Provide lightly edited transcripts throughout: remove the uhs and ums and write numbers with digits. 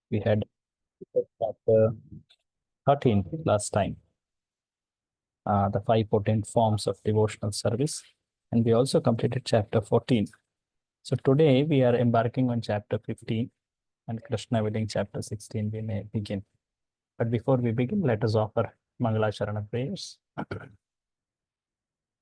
We had chapter 13 last time, the 5 potent forms of devotional service, and we also completed chapter 14. So today we are embarking on chapter 15, and Krishna willing, chapter 16 we may begin. But before we begin, let us offer Mangalasharana prayers.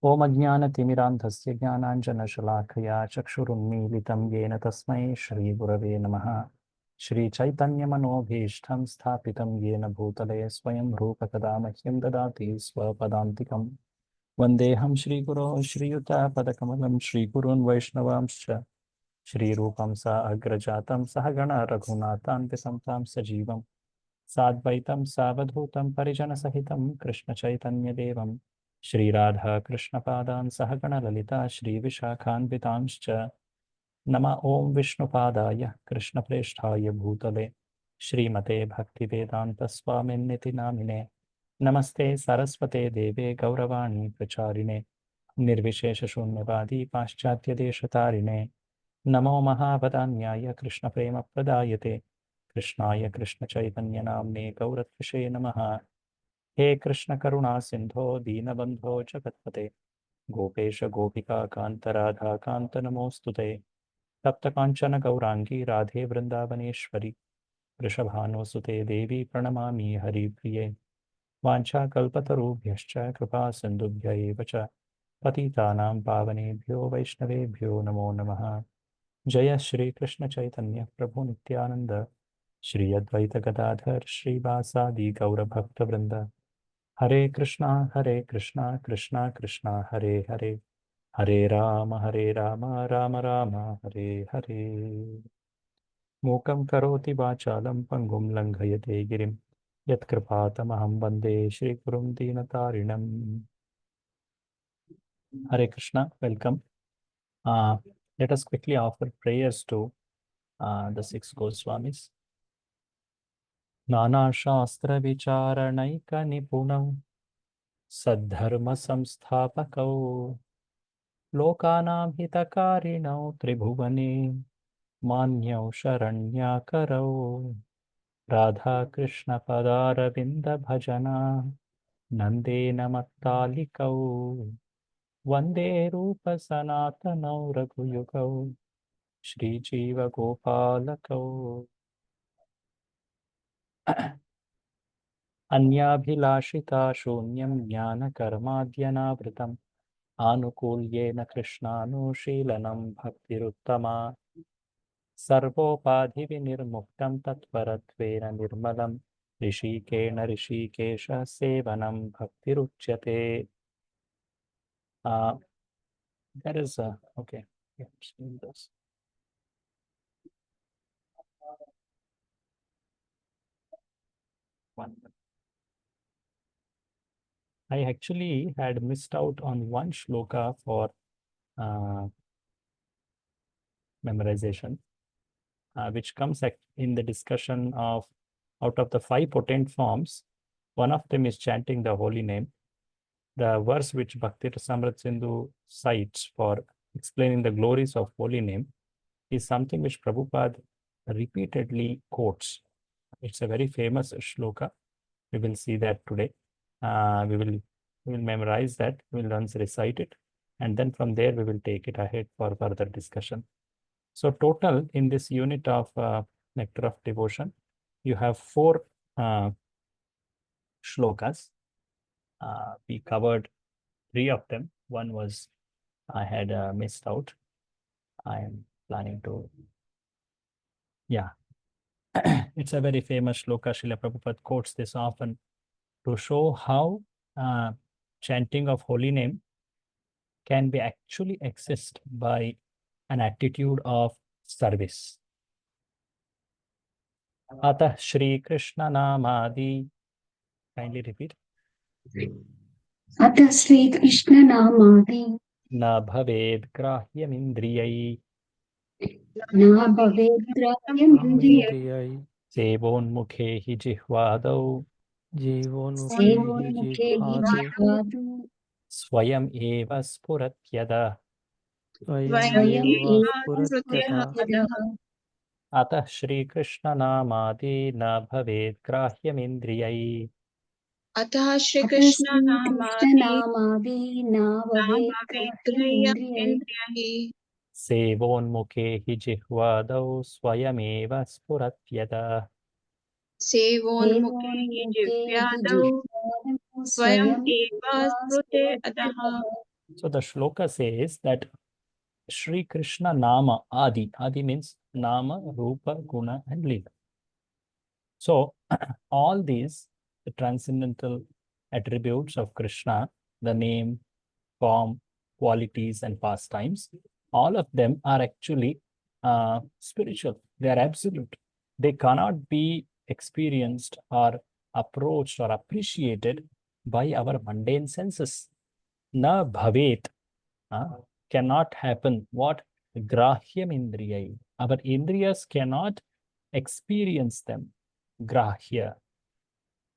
Om Ajnana-timirandhasya Jnananjana-shalakaya Chakshurunmilitam Yena Tasmai Shri Gurave Namaha. Shri Chaitanya Manobhishtam Sthapitam Yena Bhutale Swayam Rupa Kadamahyam Dadati Swapadantikam. Vandeham Shri Guru Shri Yuta Padakamalam Shri Gurun Vaishnavamscha Shri Rupam Sa Agrajatam Sahagana Raghunathan Visamtam Sajivam Sadvaitam Savadhutam Parijana Sahitam Krishna Chaitanya Devam Shri Radha Krishna Padan Sahagana Lalita Shri Vishakhan Vitamscha Nama Om Vishnu Padaya Krishna Presthaya Bhutale Shrimate Bhakti Vedanta Swaminiti Namine Namaste Saraswate Deve Gauravani Pracharine Nirvishesha Shunyavadi Paschatya Deshatarine Namo Mahavadanyaya Krishna Prema Pradayate Krishnaya Krishna Chaitanya Namne Gauratvishe Namaha He Krishna Karuna Sindho Deenabandho Jagatpate Gopesha Gopika Kanta Radha Kanta Namostute Tapta Kanchana Gaurangi Radhe Vrindavaneshwari Vrishabhanusute Devi Pranamami Hari Priye Vancha Kalpatarubhyascha Kripa Sindhubhya eva cha Patitanam Pavanebhyo Vaishnavebhyo Namo Namaha Jaya Shri Krishna Chaitanya Prabhu Nityananda Shri Advaita Gadadhar Shri Vasadi Gaura Bhakta Vrinda Hare Krishna Krishna Krishna Hare Hare Hare Rama Rama Rama Hare Hare Mukam karoti vachalam pangum langhayate girim Yatkripatamaham Vande Shri Gurum Dinatarinam. Hare Krishna, welcome. Let us quickly offer prayers to the six Goswamis. Nana Shastra Vicharanaika Nipunam Saddharma Samsthapakau Lokanam Hitakarinau Tribhuvane Manyau Sharanyakarau Radha Krishna Padaravinda Bhajana Nandena Mattalikau Vande Rupa Sanatanau Raghuyukau Shri Jiva Gopalakau Anyabhilashita Shunyam Jnana Karmadhyanavritam Anukulyena Krishnanu-Sheelanam Bhaktiruttama Sarvopadhivinirmuktam Tattvaratvena Nirmalam Rishikena Rishikesha Sevanam Bhaktiruchyate. There is a, okay, yeah, this. One. I actually had missed out on one shloka for memorization, which comes in the discussion of out of the 5 potent forms, one of them is chanting the holy name. The verse which Bhakti Rasamrita Sindhu cites for explaining the glories of holy name is something which Prabhupada repeatedly quotes. It's a very famous shloka. We will see that today. We will memorize that. We will once recite it, and then from there we will take it ahead for further discussion. So total in this unit of Nectar of Devotion, you have 4 shlokas. We covered 3 of them. One was I had missed out. I am planning to, yeah. It's a very famous shloka. Srila Prabhupada quotes this often to show how chanting of holy name can be actually accessed by an attitude of service. Atah Shri Krishna Namadi. Kindly repeat. Atah Shri Krishna Namadi. Na bhaved grahyam indriyai. Na bhaved grahyam indriyai. Sevonmukhe hi jihvadau. Sevonmukhe hi jihvadau. Swayam eva spuratyada. Swayam eva spuratyada. अतः श्रीकृष्णनामादि न भवेत् ग्राह्यमिन्द्रियैः अतः अतः श्रीकृष्णनामादि श्रीकृष्णनामादीनाववेत्ग्राह्यमिन्द्रियैः इन्द्रियैः सेवोन्मुखे हि जिह्वादौ स्वयमेव स्फुरत्यतः सेवोन्मुखे हि एवोन्मुखे हि जिह्वादौ जिह्वादौ स्वयम् स्वयम् एव एव स्फुरते अधः। स्फुरत्यतः। So the shloka says that Shri Krishna Nama Adi. Adi means Nama, Rupa, Guna, and Lila. So all these, the transcendental attributes of Krishna, the name, form, qualities, and pastimes, all of them are actually spiritual. They are absolute. They cannot be experienced or approached or appreciated by our mundane senses. Na bhavet cannot happen. What? Grahyam indriyai. Our indriyas cannot experience them. Grahya.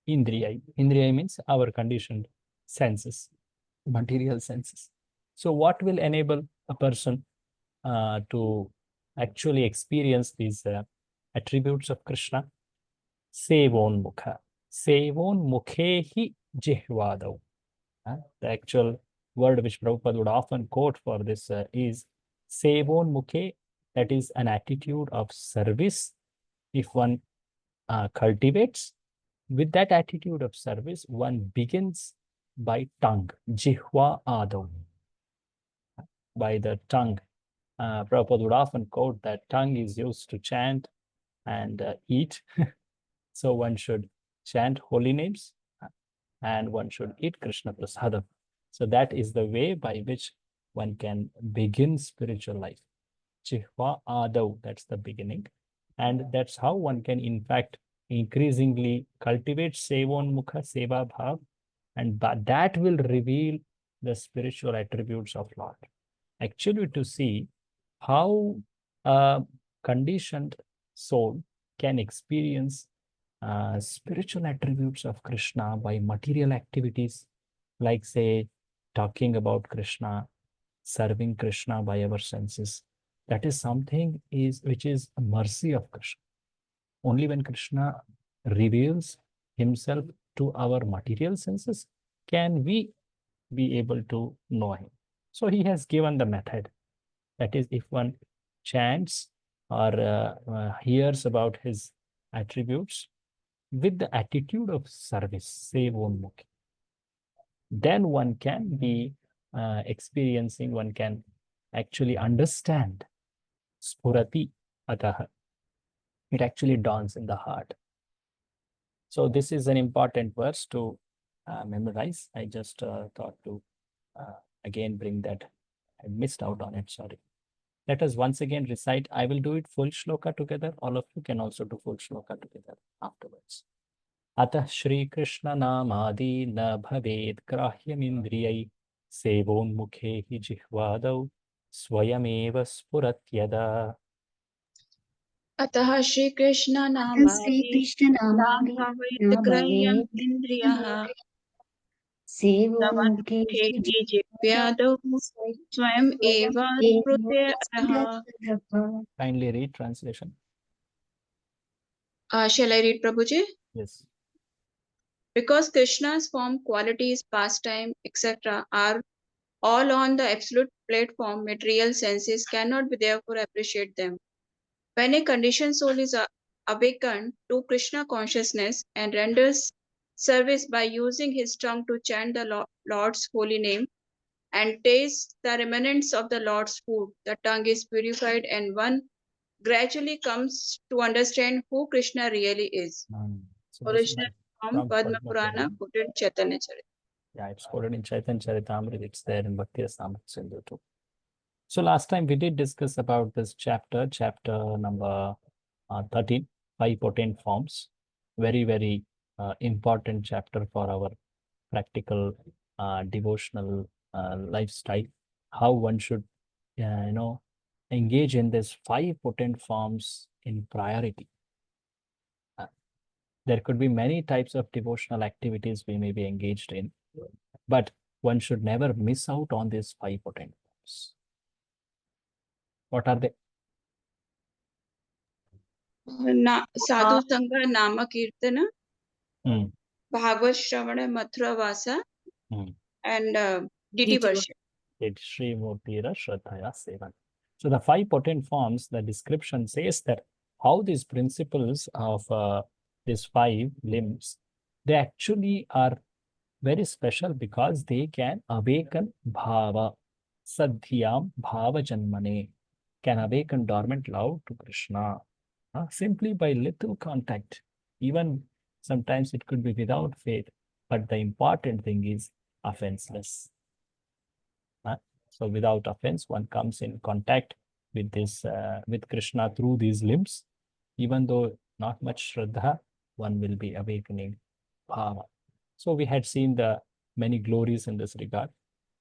Indriyai. Indriyai means our conditioned senses, material senses. So, what will enable a person to actually experience these attributes of Krishna? Sevon mukha. Sevon mukhehi jihvadau. The actual word which Prabhupada would often quote for this is Sevon mukhe, that is an attitude of service. If one cultivates, with that attitude of service, one begins by tongue, jihva adav, by the tongue. Prabhupada would often quote that tongue is used to chant and eat. So one should chant holy names and one should eat Krishna prasadam. So that is the way by which one can begin spiritual life. Jihva adav, that's the beginning. And that's how one can, in fact, increasingly cultivate sevon mukha seva bhav, and that will reveal the spiritual attributes of Lord. Actually, to see how a conditioned soul can experience spiritual attributes of Krishna by material activities, like, say, talking about Krishna, serving Krishna by our senses. That is something which is a mercy of Krishna. Only when Krishna reveals himself to our material senses can we be able to know him. So he has given the method. That is, if one chants or hears about his attributes with the attitude of service, sevonmukhi, then one can be experiencing, one can actually understand spurati ataha. It actually dawns in the heart. So this is an important verse to memorize. I just thought to again bring that. I missed out on it, sorry. Let us once again recite. I will do it full shloka together. All of you can also do full shloka together afterwards. अतः श्रीकृष्णनामादि न भवेत् ग्राह्यमिन्द्रियै सेवोन्मुखे हि जिह्वादौ स्वयमेव स्फुरत्यदा अतः अतः श्रीकृष्णनामादि न श्रीकृष्णनामादि भवेत् न ग्राह्यम् भवेत् इन्द्रियः सेवोन्मुखे तवन्मुखे हि हि जिह्वादौ स्वयम् एव स्फुरते अधः। स्फुरत्यतः। Kindly read translation. Shall I read, Prabhuji? Yes. Because Krishna's form, qualities, pastime, etc. are all on the absolute platform, material senses cannot be therefore appreciate them. When a conditioned soul is awakened to Krishna consciousness and renders service by using his tongue to chant the Lord's holy name and taste the remnants of the Lord's food, the tongue is purified and one gradually comes to understand who Krishna really is. So this is Original from Padma Purana, quoted Chaitanya Charita. Yeah, it's quoted in Chaitanya Charitamrita. It's there in Bhakti Rasamrita Sindhu too. So last time we did discuss about this chapter, chapter number 13, 5 potent forms. Very, very important chapter for our practical devotional lifestyle. How one should, engage in these 5 potent forms in priority. There could be many types of devotional activities we may be engaged in, but one should never miss out on these 5 potent forms. What are they? साधु संग नाम कीर्तन, Hmm. Bhagavat Shravan, Mathura Vasa, Hmm. and DT DT worship. It Sri Murtira Shraddhaya Sevan. So the five potent forms, the description says that how these principles of these five limbs, they actually are very special because they can awaken bhava, sadhyam bhava janmane, can awaken dormant love to Krishna simply by little contact. Even sometimes it could be without faith, but the important thing is offenseless. So without offense, one comes in contact with this with Krishna through these limbs. Even though not much Shraddha, one will be awakening bhava. So we had seen the many glories in this regard.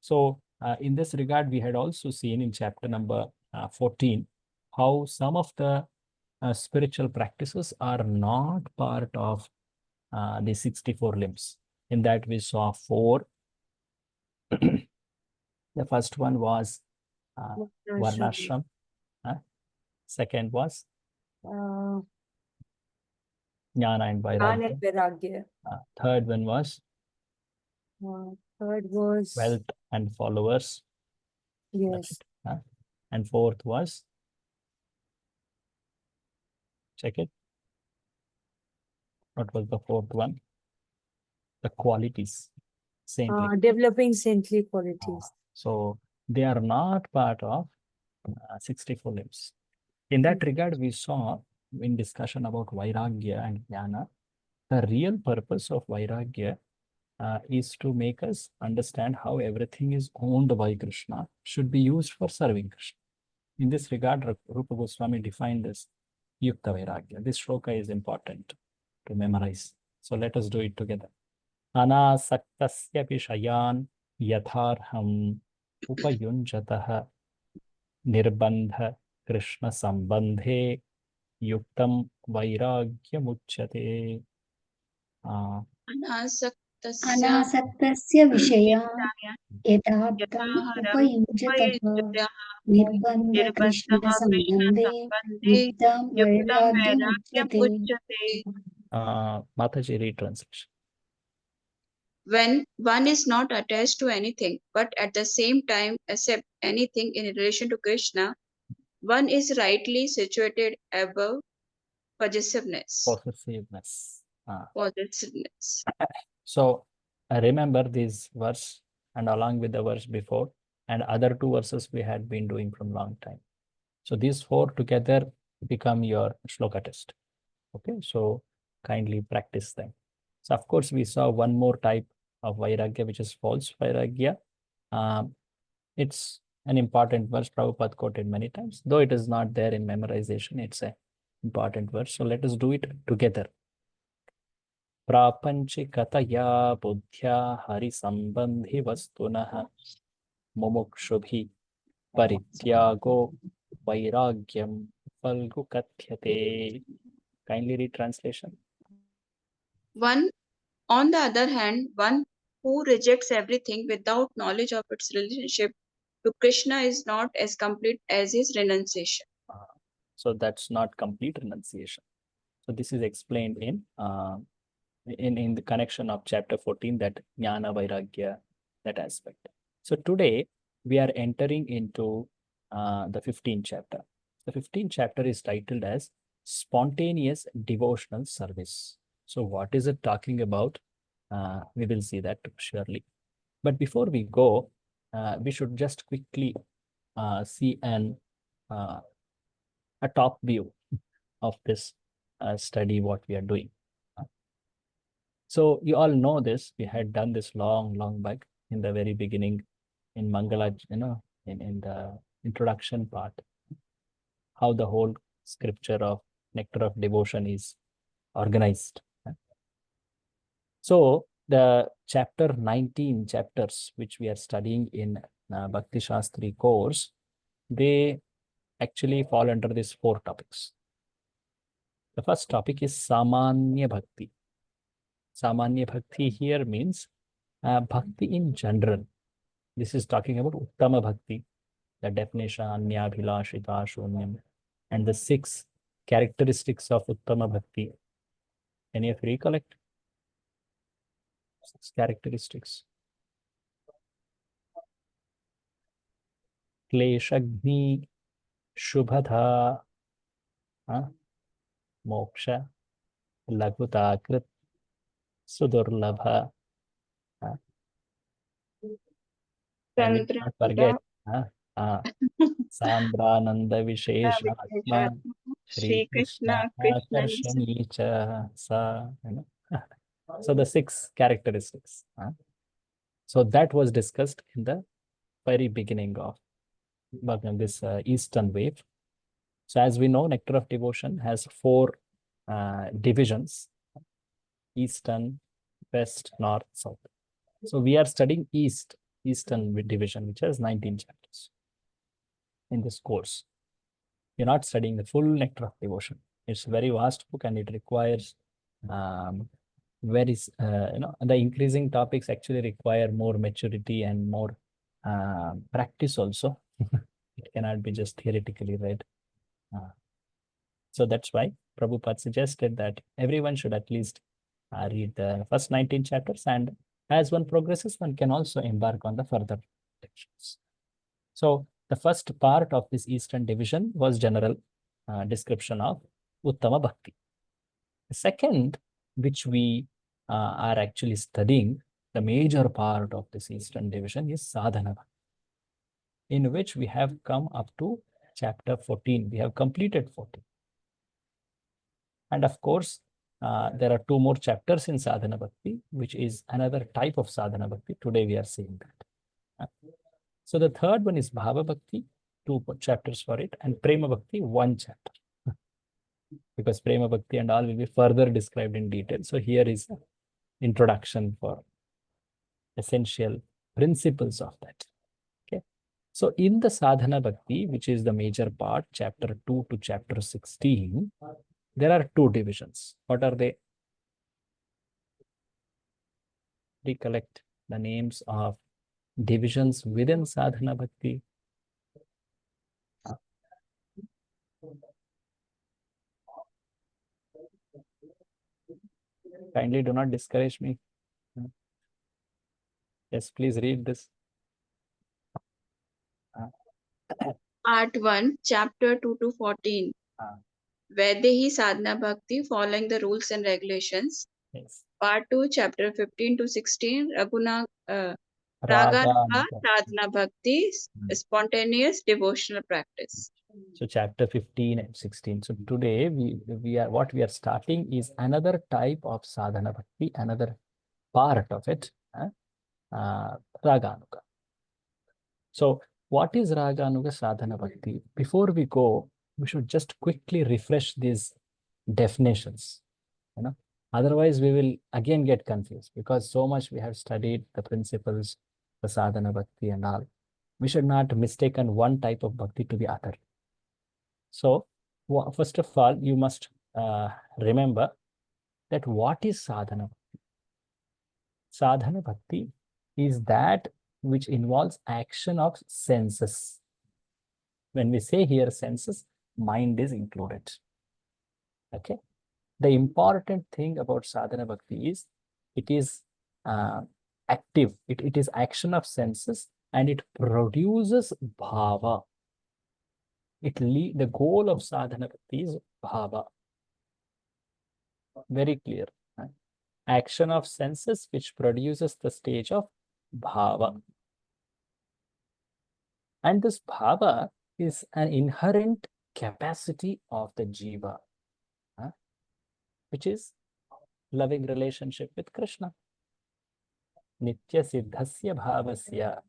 So in this regard, we had also seen in chapter number 14 how some of the spiritual practices are not part of the 64 limbs. In that we saw four. The first one was Varnashram. Second was Jnana Jnana and Vairagya. and Vairagya. Third one was Third was wealth and followers. yes. Right? And fourth was, check it. What was the fourth one? The qualities. Saintly. Developing saintly qualities. So they are not part of 64 limbs. In that regard, we saw in discussion about Vairagya and Jnana, the real purpose of Vairagya is to make us understand how everything is owned by Krishna, should be used for serving Krishna. In this regard, Rupa Goswami defined this Yukta Vairagya. This shloka is important to memorize. So let us do it together. Anasaktasya vishayan yatharham upayunjatah nirbandha Krishna sambandhe yuktam vairagyamuchyate. अनासक्तस्य अनासक्तस्य विषयान् यथार्थम् यथाहरम् उपयुञ्जतः उपयुज्यतः निर्बन्धकृष्णसम्बन्धे कृष्णसम्बन्धे युक्तं युक्तं वैराग्यमुच्यते। वैराग्यमुच्यते. Mataji, retranslation. When one is not attached to anything, but at the same time accept anything in relation to Krishna, one is rightly situated above possessiveness. Possessiveness. Possessiveness. So remember this verse and along with the verse before and other two verses we had been doing from long time. So these four together become your shloka test. Okay, so kindly practice them. So of course we saw one more type of vairagya, which is false vairagya. It's an important verse Prabhupada quoted many times, though it is not there in memorization. It's an important verse. So let us do it together. प्रापञ्चिकतया बुद्ध्या हरिसम्बन्धिवस्तुनः मुमुक्षुभिः परित्यागो वैराग्यं फल्गु कथ्यते. Kindly read translation. One, on the other hand, one who rejects everything without knowledge of its relationship to Krishna is not as complete as his renunciation. So that's not complete renunciation. So this is explained in the connection of chapter 14, that Jnana Vairagya, that aspect. So today we are entering into the 15th chapter. The 15th chapter is titled as Spontaneous Devotional Service. So what is it talking about? We will see that surely. But before we go, we should just quickly see a top view of this study, what we are doing. So you all know this. We had done this long back in the very beginning in Mangala, in the introduction part, how the whole scripture of Nectar of Devotion is organized. So the chapter 19 chapters, which we are studying in Bhakti Shastri course, they actually fall under these four topics. The first topic is Samanya Bhakti. Samanya Bhakti here means Bhakti in general. This is talking about Uttama Bhakti, the definition, Anyabhilashita, Shunyam, and the six characteristics of Uttama Bhakti. Any of you recollect? 6 characteristics. Kleshagni, Shubhadha, Moksha, Laghutakrit, Sudurlabha. And we did not forget Sambrananda Visheshatma, Shri Krishna Akarshani cha sa. So the 6 characteristics. So that was discussed in the very beginning of this Eastern wave. So as we know, Nectar of Devotion has 4 divisions: Eastern, West, North, South. So we are studying Eastern division, which has 19 chapters in this course. You're not studying the full Nectar of Devotion. It's a very vast book and it requires the increasing topics actually require more maturity and more practice also. It cannot be just theoretically read. So that's why Prabhupada suggested that everyone should at least read the first 19 chapters, and as one progresses, one can also embark on the further sections. So the first part of this Eastern division was general description of Uttama Bhakti. The second, which we are actually studying, the major part of this Eastern division is Sadhana Bhakti, in which we have come up to chapter 14. We have completed 14. And of course, there are 2 more chapters in Sadhana Bhakti, which is another type of Sadhana Bhakti. Today we are seeing that. So the third one is Bhava Bhakti, 2 chapters for it, and Prema Bhakti, 1 chapter. Because Prema Bhakti and all will be further described in detail. So here is an introduction for essential principles of that. Okay. So in the Sadhana Bhakti, which is the major part, chapter 2 to chapter 16, there are 2 divisions. What are they? Recollect the names of divisions within Sadhana Bhakti. Kindly do not discourage me. Yes, please read this. Part 1, Chapter 2 to 14. Vaidehi Sadhana Bhakti, following the rules and regulations. Yes. Part 2, Chapter 15 to 16, Raganuga Raga. Sadhana Bhakti, spontaneous devotional practice. So chapter 15 and 16. So today what we are starting is another type of Sadhana Bhakti, another part of it, Raganuga. So what is Raganuga Sadhana Bhakti? Before we go, we should just quickly refresh these definitions. Otherwise we will again get confused, because so much we have studied the principles, the Sadhana Bhakti and all. We should not mistaken one type of Bhakti to the other. So first of all, you must remember that what is Sadhana Bhakti? Sadhana Bhakti is that which involves action of senses. When we say here senses, mind is included. Okay. The important thing about Sadhana Bhakti is it is active. It is action of senses and it produces bhava. The goal of Sadhana Bhakti is bhava. Very clear. Action of senses which produces the stage of bhava. And this bhava is an inherent capacity of the jiva, which is loving relationship with Krishna. Nitya siddhasya bhavasya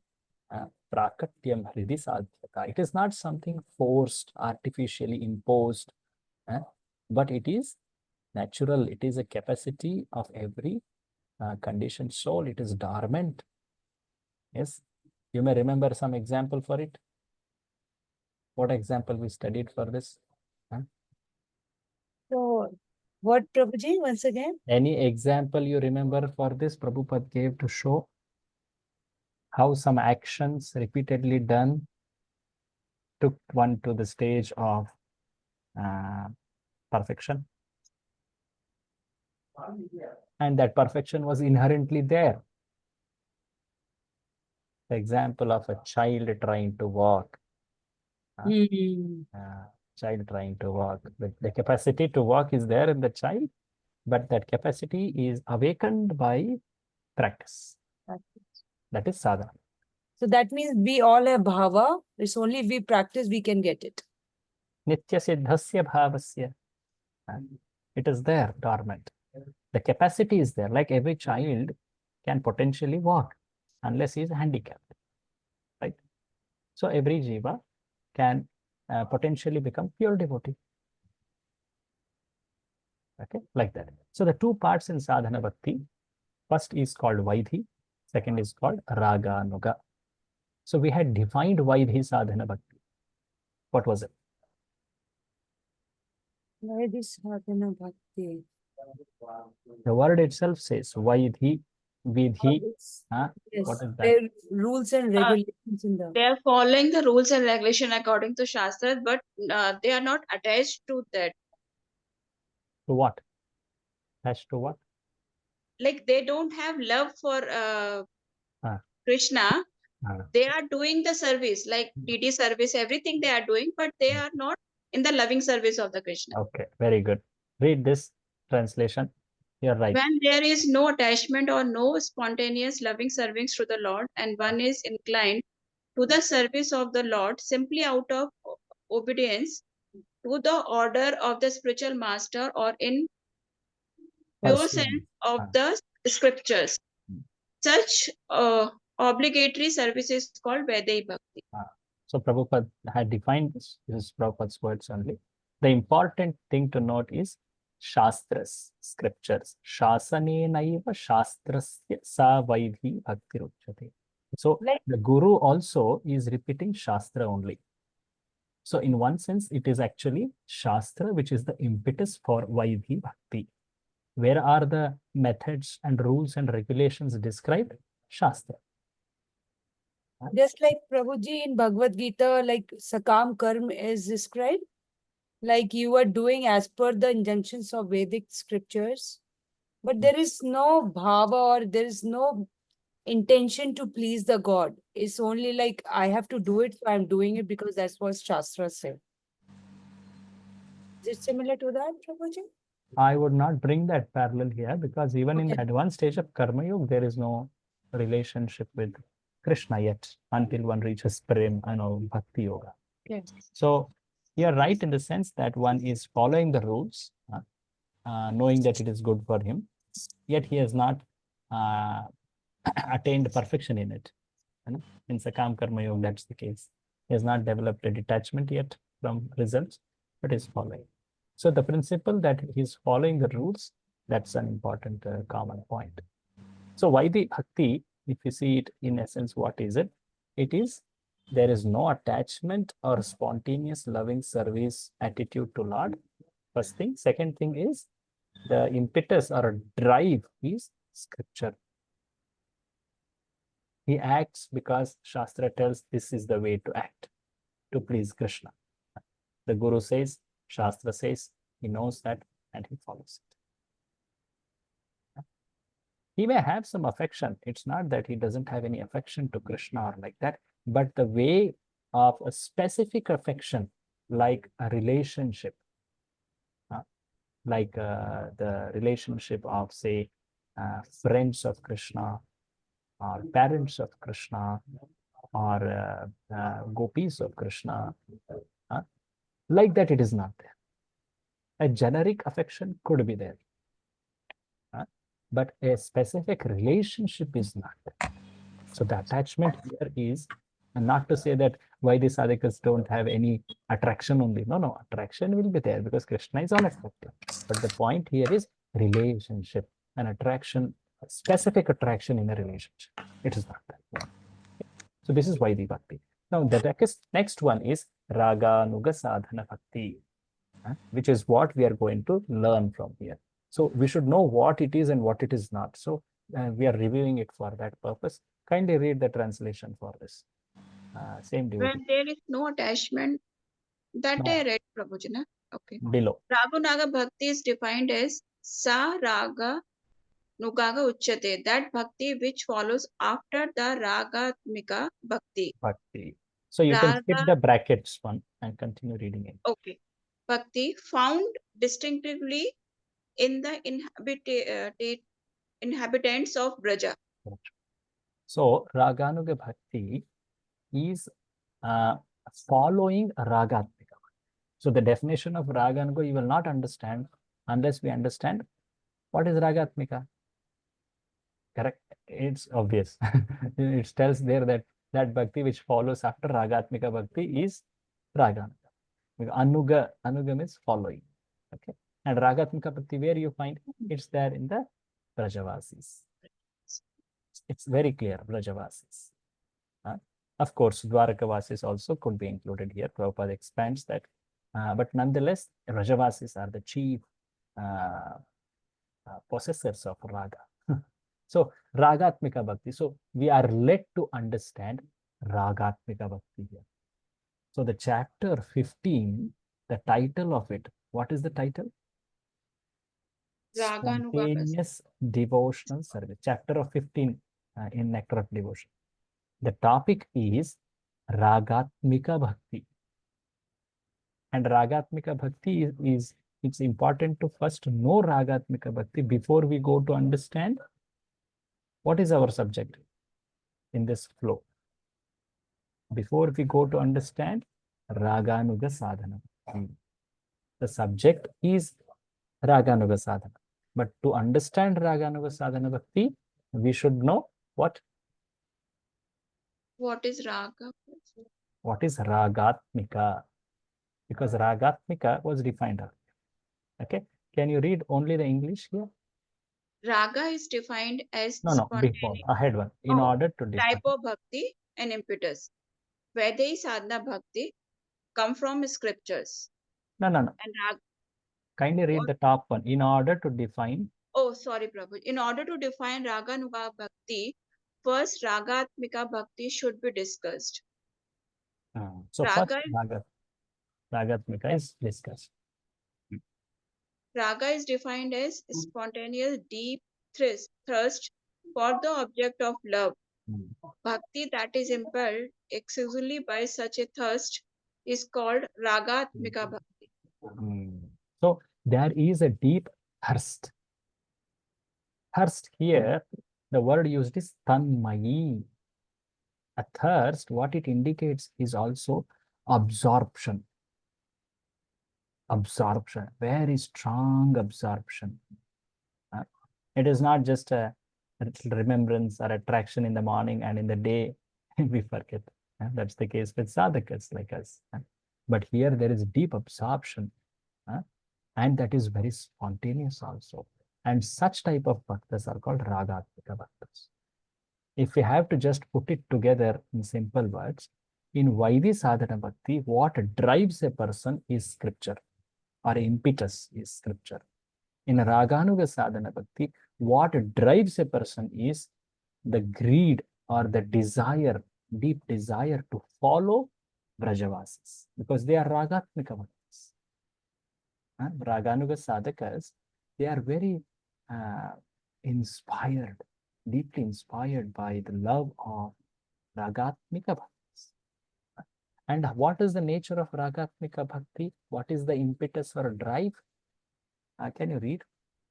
prakatyam hridi sadhyata. It is not something forced, artificially imposed, but it is natural. It is a capacity of every conditioned soul. It is dormant. Yes. You may remember some example for it. What example we studied for this? So, what, Prabhuji, once again? Any example you remember for this Prabhupada gave to show how some actions repeatedly done took one to the stage of perfection. And that perfection was inherently there. The example of a child trying to walk. Child trying to walk. The capacity to walk is there in the child, but that capacity is awakened by practice. That is sadhana. So that means we all have bhava. It's only if we practice we can get it. Nitya siddhasya bhavasya. It is there, dormant. The capacity is there. Like every child can potentially walk unless he is handicapped, right? So every jiva can potentially become pure devotee. Okay, like that. So the two parts in sadhana bhakti, first is called Vaidhi, second is called Raga Nuga. So we had defined Vaidhi sadhana bhakti. What was it? Why this sadhana bhakti? The word itself says Vaidhi, Vidhi. Yes. Huh? Yes. What is that? There are rules and regulations in the. They are following the rules and regulation according to Shastra, but they are not attached to that. To what? Attached to what? Like they don't have love for Ah. Krishna. Ah. They are doing the service, like DD service, everything they are doing, but they are not in the loving service of the Krishna. Okay, very good. Read this translation. You're right. When there is no attachment or no spontaneous loving servings to the Lord, and one is inclined to the service of the Lord simply out of obedience to the order of the spiritual master or in pure Pursuing. sense of Ah. the scriptures. Such obligatory service is called Vedai Bhakti. So Prabhupada had defined this is Prabhupada's words only. The important thing to note is Shastras, scriptures. Shasane naiva shastrasya sa vaidhi bhakti ruchyate. So Like- the Guru also is repeating Shastra only. So in one sense, it is actually Shastra, which is the impetus for Vaidhi Bhakti. Where are the methods and rules and regulations described? Shastra. Just like Prabhuji in Bhagavad Gita, like Sakam Karma is described, like you are doing as per the injunctions of Vedic scriptures, but there is no bhava or there is no intention to please the God. It's only like I have to do it, so I'm doing it because that's what Shastra said. Is it similar to that, Prabhuji? I would not bring that parallel here because even in the Okay. advanced stage of Karma Yoga, there is no relationship with Krishna yet until one reaches Prem, Bhakti Yoga. Okay. So you're right in the sense that one is following the rules, knowing that it is good for him, yet he has not attained perfection in it. In Sakam Karma Yoga, that's the case. He has not developed a detachment yet from results, but is following. So the principle that he's following the rules, that's an important common point. So why the bhakti, if you see it in essence, what is it? It is there is no attachment or spontaneous loving service attitude to Lord. First thing. Second thing is the impetus or drive is scripture. He acts because Shastra tells this is the way to act to please Krishna. The Guru says, Shastra says, he knows that and he follows it. He may have some affection. It's not that he doesn't have any affection to Krishna or like that, but the way of a specific affection, like a relationship, like the relationship of, say, friends of Krishna or parents of Krishna or gopis of Krishna, like that it is not there. A generic affection could be there, but a specific relationship is not there. So the attachment here is not to say that why the sadhakas don't have any attraction only. No, attraction will be there because Krishna is unattractive. But the point here is relationship, an attraction, a specific attraction in a relationship. It is not that. So this is Vaidhi Bhakti. Now the next one is Raga Nuga Sadhana Bhakti, which is what we are going to learn from here. So we should know what it is and what it is not. So we are reviewing it for that purpose. Kindly read the translation for this. Same devotee. When there is no attachment, that No. I read, Prabhuji, na? Okay. below. Ragunaga Bhakti is defined as Sa Raga Nugaga Uchyate, that bhakti which follows after the Ragatmika Bhakti. Bhakti. So you can skip Raga, the brackets one and continue reading it. okay. Bhakti found distinctively in the inhabitants of Braja. So Raganuga Bhakti is following Ragatmika. So the definition of Raganuga you will not understand unless we understand what is Ragatmika. Correct? It's obvious. It tells there that that bhakti which follows after Ragatmika Bhakti is Raganuga. Anuga means following. Okay. And Ragatmika Bhakti, where you find it's there in the Brajavasis. It's very clear, Brajavasis. Of course, Dwarakavasis also could be included here. Prabhupada expands that. But nonetheless, Brajavasis are the chief possessors of Raga. So, Ragatmika Bhakti. So, we are led to understand Ragatmika Bhakti here. So, the chapter 15, the title of it, what is the title? Raganuga. Spontaneous Devotional Service. Chapter of 15 in Nectar of Devotion. The topic is Ragatmika Bhakti. And Ragatmika Bhakti is it's important to first know Ragatmika Bhakti before we go to understand what is our subject in this flow. Before we go to understand Raganuga Sadhana. The subject is Raganuga Sadhana. But to understand Raganuga Sadhana Bhakti, we should know what? What is Raga? What is Ragatmika? Because Ragatmika was defined earlier. Okay. Can you read only the English here? Raga is defined as No, before, ahead one. In Oh, order to define. type of bhakti and impetus. Vedai sadhana bhakti come from scriptures. No. And Kindly read the top one. In order to define. Oh, sorry, Prabhu. In order to define Raganuga Bhakti, first Ragatmika Bhakti should be discussed. So Raga, first Ragatmika is discussed. Raga is defined as spontaneous deep thirst for the object of love. Bhakti that is impelled exclusively by such a thirst is called Ragatmika Bhakti. So there is a deep thirst. Thirst here, the word used is tanmayi. A thirst, what it indicates is also absorption. Absorption, very strong absorption. It is not just a remembrance or attraction in the morning and in the day we forget. That's the case with sadhakas like us. But here there is deep absorption, and that is very spontaneous also. And such type of bhaktas are called Ragatmika bhaktas. If we have to just put it together in simple words, in Vaidhi Sadhana Bhakti, what drives a person is scripture, or impetus is scripture. In Raganuga Sadhana Bhakti, what drives a person is the greed or the desire, deep desire to follow Brajavasis, because they are Ragatmika Bhaktis. Raganuga Sadhakas, they are very inspired, deeply inspired by the love of Ragatmika Bhaktis. And what is the nature of Ragatmika Bhakti? What is the impetus or drive? Can you read?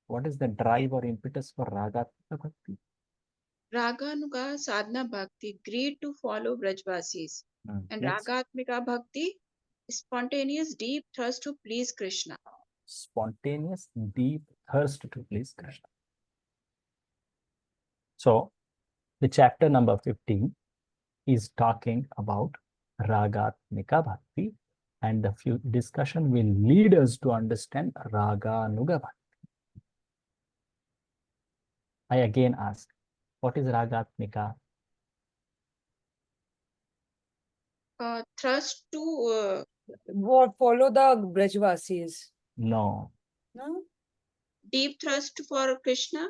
What is the drive or impetus for Ragatmika Bhakti? Raganuga Sadhana Bhakti, greed to follow Brajvasis. And Next. Ragatmika Bhakti, spontaneous deep thirst to please Krishna. Spontaneous deep thirst to please Krishna. So, the chapter number 15 is talking about Ragatmika Bhakti, and the few discussion will lead us to understand Raganuga Bhakti. I again ask, what is Ragatmika? Thirst to Follow the Brajvasis. No. No? deep thirst for Krishna.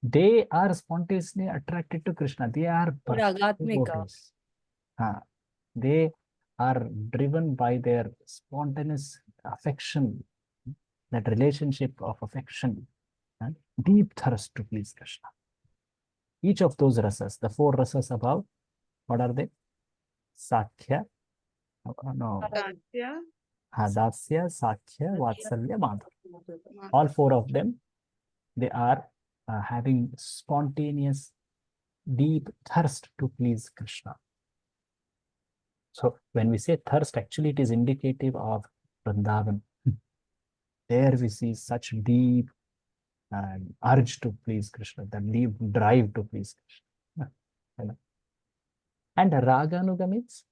They are spontaneously attracted to Krishna. They are Ragatmika. devotees. They are driven by their spontaneous affection, that relationship of affection, and deep thirst to please Krishna. Each of those rasas, the 4 rasas above, what are they? Sakhya, no, Dasya, Dasya, Sakhya, Vatsalya, Madhurya. All 4 of them, they are having spontaneous, deep thirst to please Krishna. So when we say thirst, actually it is indicative of Vrindavan. There we see such deep urge to please Krishna, the deep drive to please Krishna. And Raganuga means?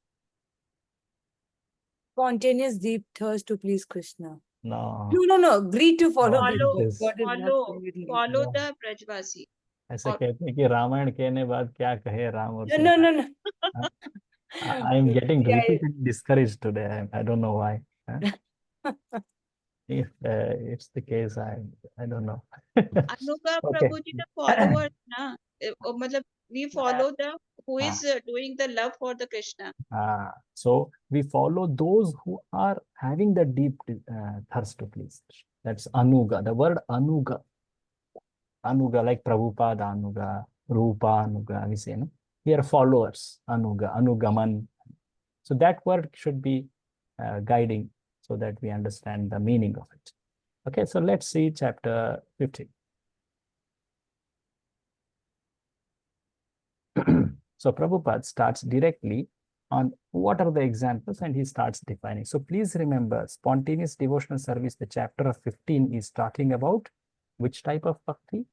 Spontaneous deep thirst to please Krishna. No. No. Agree to follow Oh, this. this- God is not follow clearly. follow Yeah. the Brajvasi. ऐसा और- कहते हैं कि रामायण कहने बाद क्या कहे राम और No. Sita. I am getting Yeah, repeatedly discouraged today. I don't know why. If it's the case, I don't know. Anuga Okay. Prabhu ji the followers na. मतलब we follow the who is doing the love for the Krishna. So we follow those who are having the deep thirst to please. That's Anuga. The word Anuga. Anuga, like Prabhupada Anuga, Rupa Anuga, we say, no? We are followers, Anuga, Anugaman. So that word should be guiding so that we understand the meaning of it. Okay, so let's see chapter 15. So Prabhupada starts directly on what are the examples and he starts defining. So please remember, spontaneous devotional service, the chapter of 15 is talking about which type of bhakti?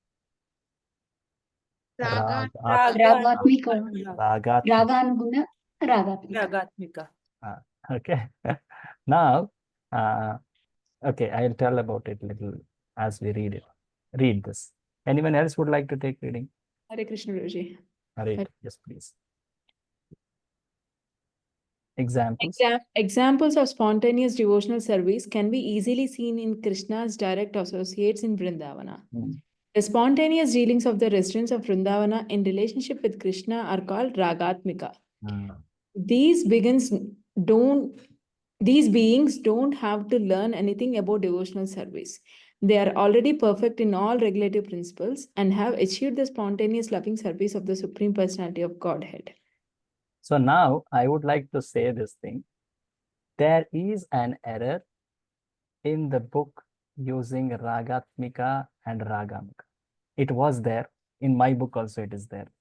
Raga, Ragatmika. Ragat. Raganuguna, Ragatmika. Ragatmika. Okay. Now, okay, I'll tell about it little as we read it. Read this. Anyone else would like to take reading? Hare Krishna Guruji. Read. Yes, please. Examples. Examples of spontaneous devotional service can be easily seen in Krishna's direct associates in Vrindavana. The spontaneous dealings of the residents of Vrindavana in relationship with Krishna are called Ragatmika. These beings don't have to learn anything about devotional service. They are already perfect in all regulative principles and have achieved the spontaneous loving service of the Supreme Personality of Godhead. So now I would like to say this thing. There is an error in the book using Ragatmika and Ragamika. It was there. In my book also it is there.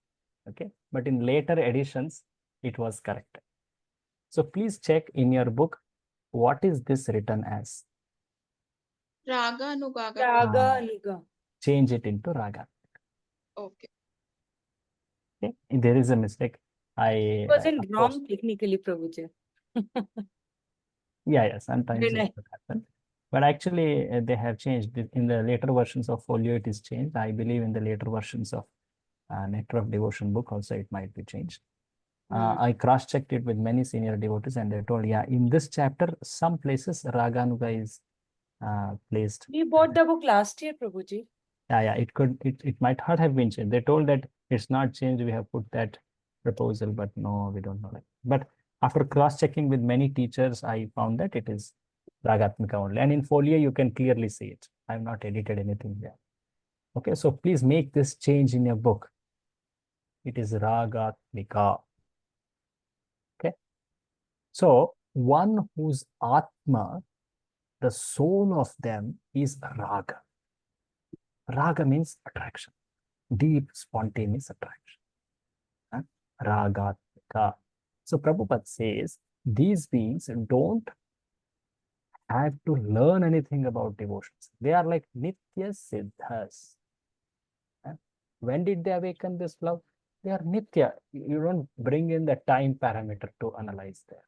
Okay. But in later editions, it was corrected. So please check in your book, what is this written as? Raga Anugaga. Raga. Change it into Raga. Okay. Okay. There is a mistake. It wasn't wrong technically, Prabhuji. Yeah, sometimes it could happen. But actually, they have changed it. In the later versions of Folio, it is changed. I believe in the later versions of Nectar of Devotion book also, it might be changed. I cross-checked it with many senior devotees and they told, yeah, in this chapter, some places Raganuga is placed. We bought the book last year, Prabhuji. Yeah, it might not have been changed. They told that it's not changed. We have put that proposal, but no, we don't know that. But after cross-checking with many teachers, I found that it is Ragatmika only. And in Folio, you can clearly see it. I have not edited anything there. Okay, so please make this change in your book. It is Ragatmika. Okay. So one whose Atma, the soul of them is Raga. Raga means attraction, deep, spontaneous attraction. Ragatmika. So Prabhupada says, these beings don't have to learn anything about devotions. They are like Nitya Siddhas. When did they awaken this love? They are Nitya. You don't bring in the time parameter to analyze there.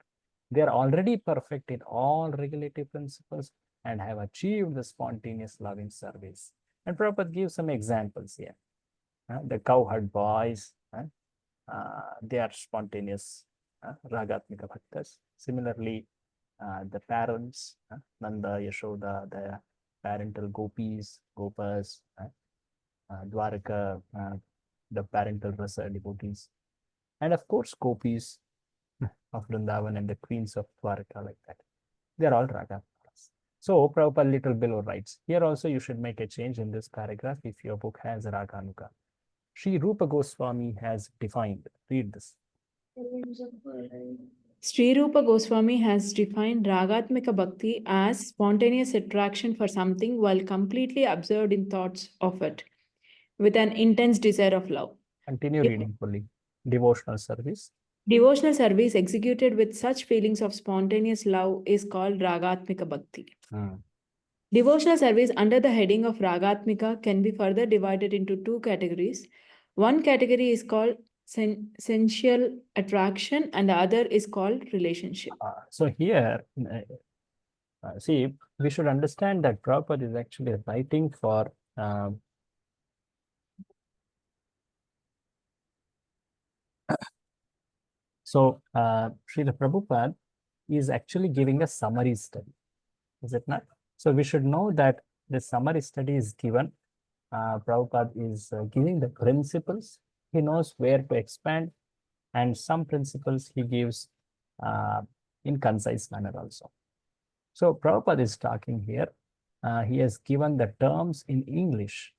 They are already perfect in all regulative principles and have achieved the spontaneous loving service. And Prabhupada gives some examples here. The cowherd boys, they are spontaneous Ragatmika bhaktas. Similarly, the parents, Nanda, Yashoda, the parental gopis, gopas, Dwaraka, the parental rasa devotees. And of course, gopis, of Vrindavan and the queens of Dwarka, like that. They're all Ragatmikas. So Prabhupada little below writes, here also you should make a change in this paragraph if your book has Raganuga. Sri Rupa Goswami has defined, read this. Sri Rupa Goswami has defined Ragatmika Bhakti as spontaneous attraction for something while completely absorbed in thoughts of it, with an intense desire of love. Continue reading fully. Devotional service. Devotional service executed with such feelings of spontaneous love is called Ragatmika Bhakti. Devotional service under the heading of Ragatmika can be further divided into two categories. One category is called sensual attraction and the other is called relationship. So here, see, we should understand that Prabhupada is actually writing for so Srila Prabhupada is actually giving a summary study, is it not? So we should know that the summary study is given. Prabhupada is giving the principles. He knows where to expand, and some principles he gives in concise manner also. So Prabhupada is talking here. He has given the terms in English.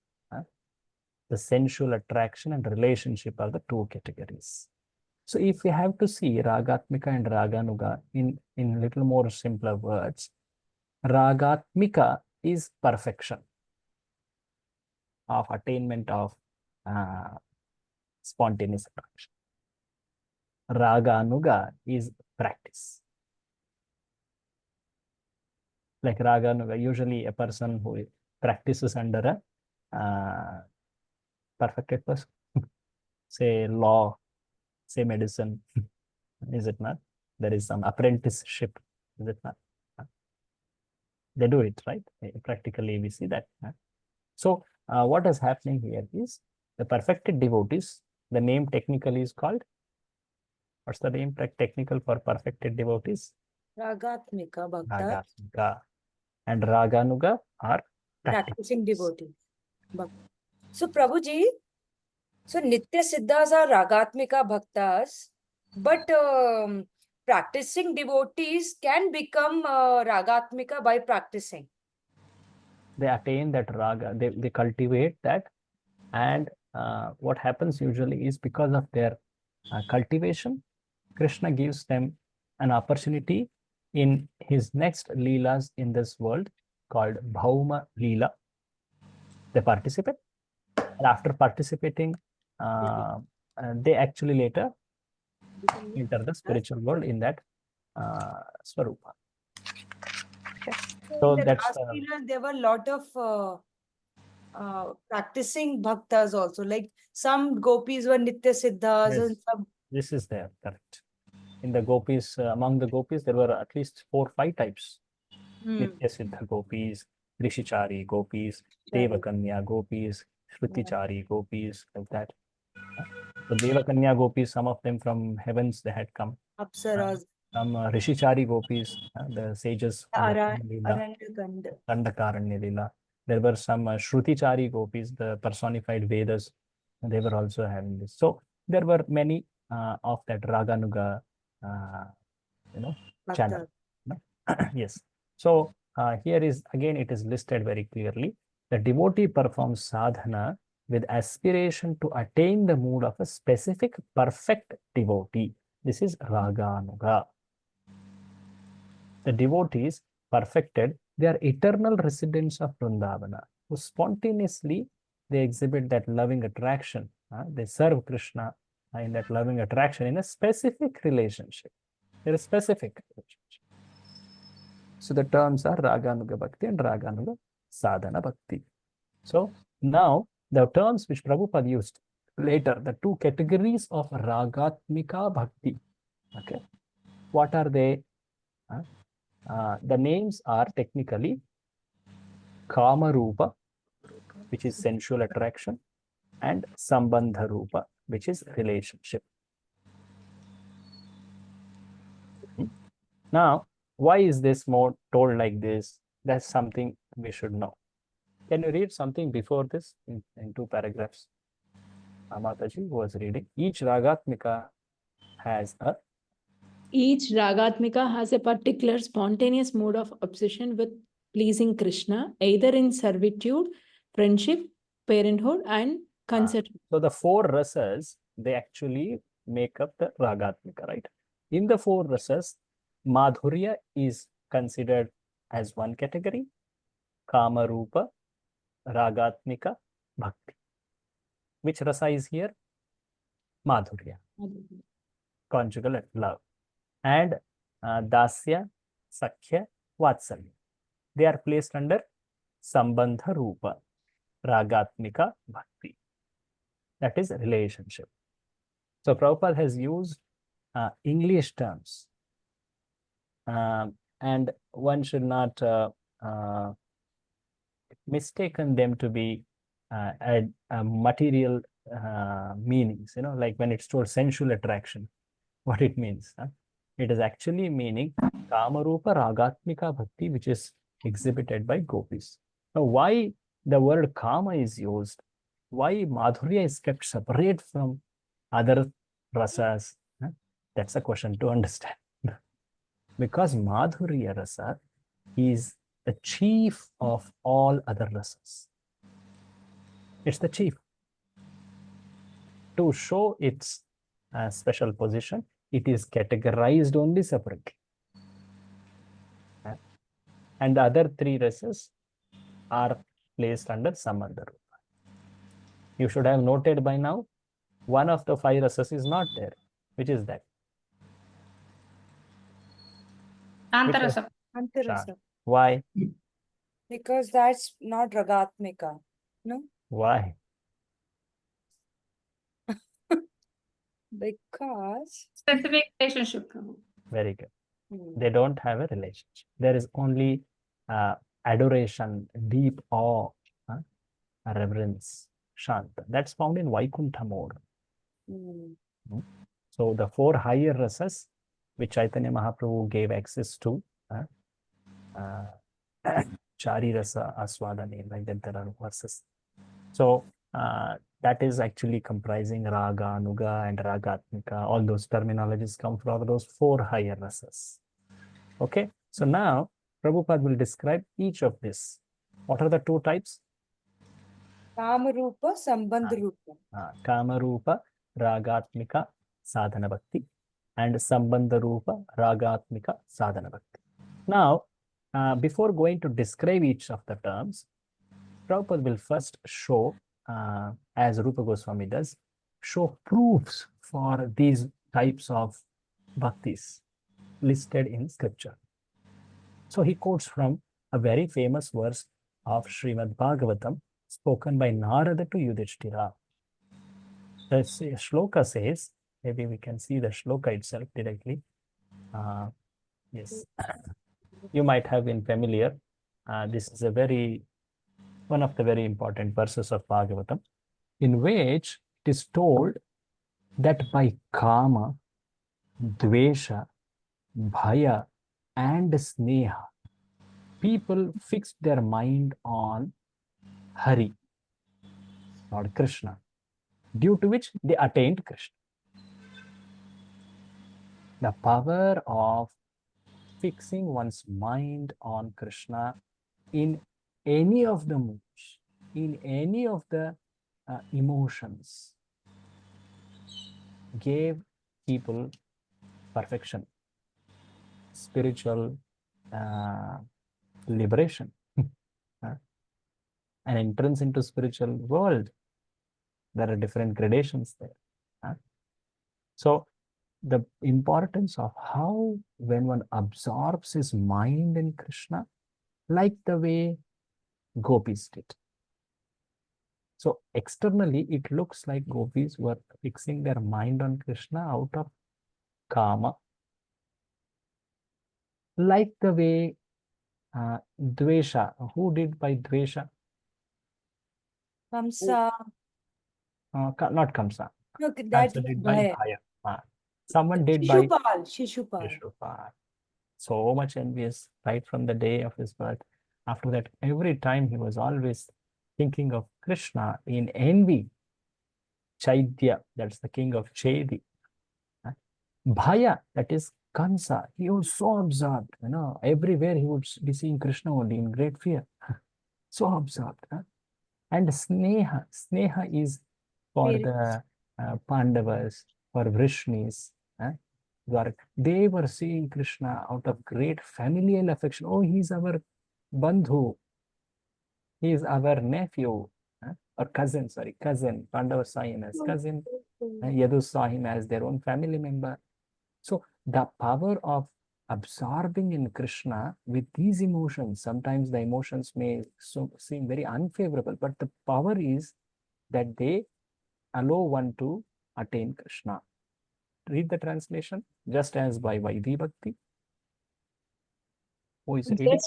The sensual attraction and relationship are the two categories. So if we have to see Ragatmika and Raganuga in little more simpler words, Ragatmika is perfection of attainment of spontaneous attraction. Raganuga is practice. Like Raganuga, usually a person who practices under a perfected person, say law, say medicine, is it not? There is some apprenticeship, is it not? They do it, right? Practically, we see that. So, what is happening here is the perfected devotees, the name technically is called, what's the name technical for perfected devotees? Ragatmika Bhakta, Ragatmika. And Raganuga are practicing devotee. So, Prabhuji, so Nitya Siddhas are Ragatmika Bhaktas, but practicing devotees can become Ragatmika by practicing. They attain that raga, they cultivate that, and what happens usually is because of their cultivation, Krishna gives them an opportunity in his next leelas in this world called Bhauma Leela. They participate, and after participating, they actually later enter the spiritual world in that Swarupa. Okay. So in the that's last leela, there were a lot of practicing bhaktas also. Like some gopis were Nitya Siddhas yes, and some. this is there, correct. In the gopis, among the gopis, there were at least 4 or 5 types. Nitya Siddha gopis, Rishichari gopis, Devakanya gopis, Shrutichari gopis, like that. So Devakanya gopis, some of them from heavens they had come. Apsaras. Some Rishichari gopis, the sages from the Leela, Dandakaranya Leela. There were some Shrutichari gopis, the personified Vedas. They were also having this. So there were many of that Raganuga, channel. Yes. So here is again it is listed very clearly. The devotee performs sadhana with aspiration to attain the mood of a specific perfect devotee. This is Raganuga. The devotees perfected, they are eternal residents of Vrindavana, who spontaneously they exhibit that loving attraction. They serve Krishna in that loving attraction in a specific relationship. There is specific relationship. So the terms are Raganuga Bhakti and Raganuga Sadhana Bhakti. So now the terms which Prabhupada used later, the two categories of Ragatmika Bhakti. Okay, what are they? The names are technically Kama Rupa, which is sensual attraction, and Sambandha Rupa, which is relationship. Now, why is this more told like this? That's something we should know. Can you read something before this in 2 paragraphs? Amataji was reading. Each Ragatmika has a Each Ragatmika has a particular spontaneous mode of obsession with pleasing Krishna, either in servitude, friendship, parenthood, and consent. So the four rasas, they actually make up the Ragatmika, right? In the four rasas, Madhurya is considered as one category, Kama Rupa, Ragatmika, Bhakti. Which rasa is here? Madhurya, conjugal love. And Dasya, Sakhya, Vatsalya. They are placed under Sambandha Rupa, Ragatmika, Bhakti. That is relationship. So Prabhupada has used English terms, and one should not mistaken them to be a material meanings, like when it's told sensual attraction, what it means. It is actually meaning Kamarupa Ragatmika Bhakti, which is exhibited by gopis. Now, why the word Kama is used? Why Madhurya is kept separate from other rasas? That's a question to understand. Because Madhurya rasa is the chief of all other rasas. It's the chief. To show its special position, it is categorized only separately. And the other three rasas are placed under Sambandha Rupa. You should have noted by now, one of the five rasas is not there. Which is that? Antarasa. Antarasa. Why? Because that's not Ragatmika. No? Why? Because Specific relationship. Prabhu. Very good. They don't have a relationship. There is only adoration, deep awe, reverence, Shanta. That's found in Vaikuntha mode. So the four higher rasas, which Chaitanya Mahaprabhu gave access to, Chari rasa, Aswadane, like that there are verses. So that is actually comprising Raga, Nuga, and Ragatmika. All those terminologies come from those four higher rasas. Okay, so now Prabhupada will describe each of this. What are the two types? Kamarupa, Sambandharupa. Kamarupa, Ragatmika, Sadhana Bhakti, and Sambandharupa, Ragatmika, Sadhana Bhakti. Now, before going to describe each of the terms, Prabhupada will first show, as Rupa Goswami does, show proofs for these types of bhaktis listed in scripture. So he quotes from a very famous verse of Srimad Bhagavatam spoken by Narada to Yudhishthira. The shloka says, maybe we can see the shloka itself directly. Yes, you might have been familiar. This is one of the very important verses of Bhagavatam, in which it is told that by Kama, Dvesha, Bhaya, and Sneha, people fixed their mind on Hari, Lord Krishna, due to which they attained Krishna. The power of fixing one's mind on Krishna in any of the moods, in any of the emotions, gave people perfection, spiritual liberation, an entrance into spiritual world. There are different gradations there. So the importance of how when one absorbs his mind in Krishna, like the way gopis did. So externally, it looks like gopis were fixing their mind on Krishna out of Kama, like the way Dvesha. Who did by Dvesha? Kamsa. Not Kamsa. No, Kamsa that did by Bhaya. Bhaya. Someone did by Shishupal. Shishupal. So much envious right from the day of his birth. After that, every time he was always thinking of Krishna in envy. Chaitya, that's the king of Chedi. Bhaya, that is Kansa, he was so absorbed, everywhere he would be seeing Krishna only in great fear. So absorbed. And Sneha is for Parents. the Pandavas, for Vrishnis. They were seeing Krishna out of great familial affection. Oh, he's our bandhu. He is our nephew, or cousin, sorry, cousin. Pandava saw him as cousin. Yadu saw him as their own family member. So the power of absorbing in Krishna with these emotions, sometimes the emotions may seem very unfavorable, but the power is that they allow one to attain Krishna. Read the translation, just as by Vaidhi Bhakti. Who is reading?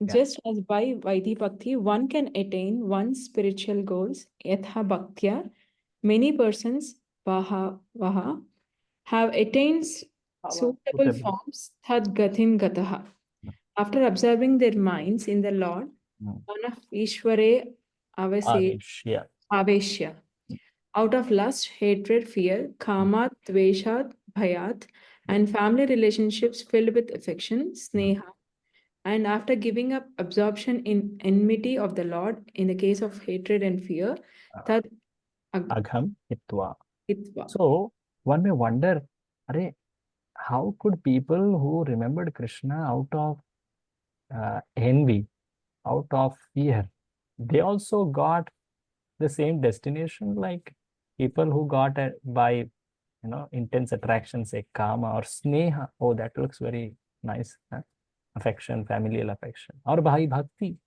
Just as by Vaidhi Bhakti, one can attain one's spiritual goals, Yatha Bhaktya, many persons, Vaha, have attained suitable Suitable. forms, Thad Gatin Gataha. After observing their minds in the Lord, Manah Ishware Aveshya. Aveshya. Out of lust, hatred, fear, kamat, dveshat, bhayat, and family relationships filled with affection, sneha, and after giving up absorption in enmity of the Lord, in the case of hatred and fear, tad Agham Hitva. hitva. So one may wonder, how could people who remembered Krishna out of envy, out of fear, they also got the same destination like people who got by intense attraction, say kama or sneha. Oh, that looks very nice. Affection, familial affection, or bhai bhakti.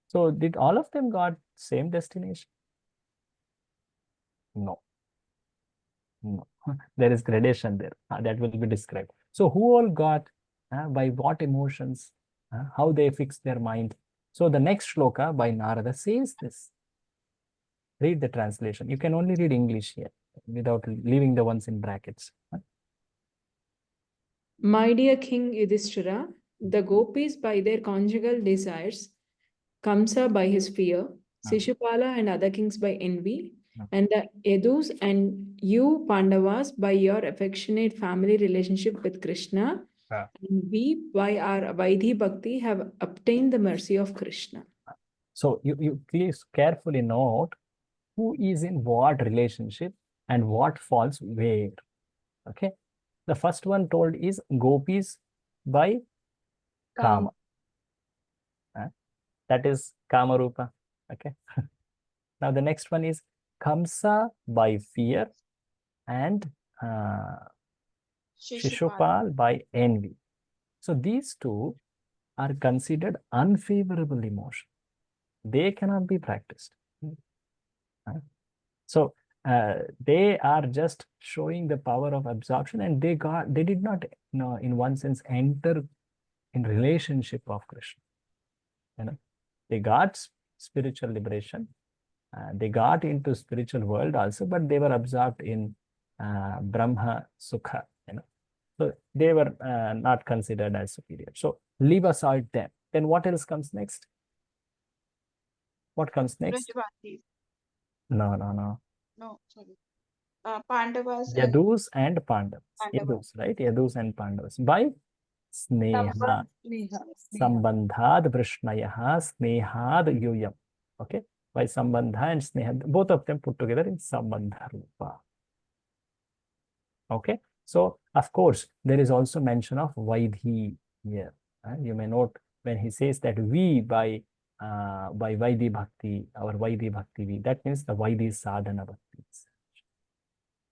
So did all of them got same destination? No. There is gradation there that will be described. So who all got, by what emotions, how they fix their mind. So the next shloka by Narada says this. Read the translation. You can only read English here without leaving the ones in brackets. My dear King Yudhishthira, the gopis by their conjugal desires, Kamsa by his fear, Shishupala and other kings by envy, and the Yadus and you Pandavas by your affectionate family relationship with Krishna, and we by our Vaidhi Bhakti have obtained the mercy of Krishna. So you please carefully note who is in what relationship and what falls where. Okay. The first one told is gopis by kama. That is kama rupa. Okay. Now the next one is Kamsa by fear and Shishupal by envy. So these two are considered unfavorable emotion. They cannot be practiced. So they are just showing the power of absorption, and they did not, in one sense, enter in relationship of Krishna. They got spiritual liberation. They got into spiritual world also, but they were absorbed in Brahma Sukha. So they were not considered as superior. So leave aside them. Then what else comes next? What comes next? No. No, sorry. Pandavas Yadus and Pandavas. Pandavas. Yadus, right? Yadus and Pandavas. By Sneha. Sneha. Sambandhad Vrishnayaha Snehad Yuyam. Okay? By Sambandha and Sneha. Both of them put together in Sambandha Rupa. Okay? So, of course, there is also mention of Vaidhi here. You may note when he says that we by Vaidhi Bhakti, our Vaidhi Bhakti, that means the Vaidhi Sadhana Bhakti.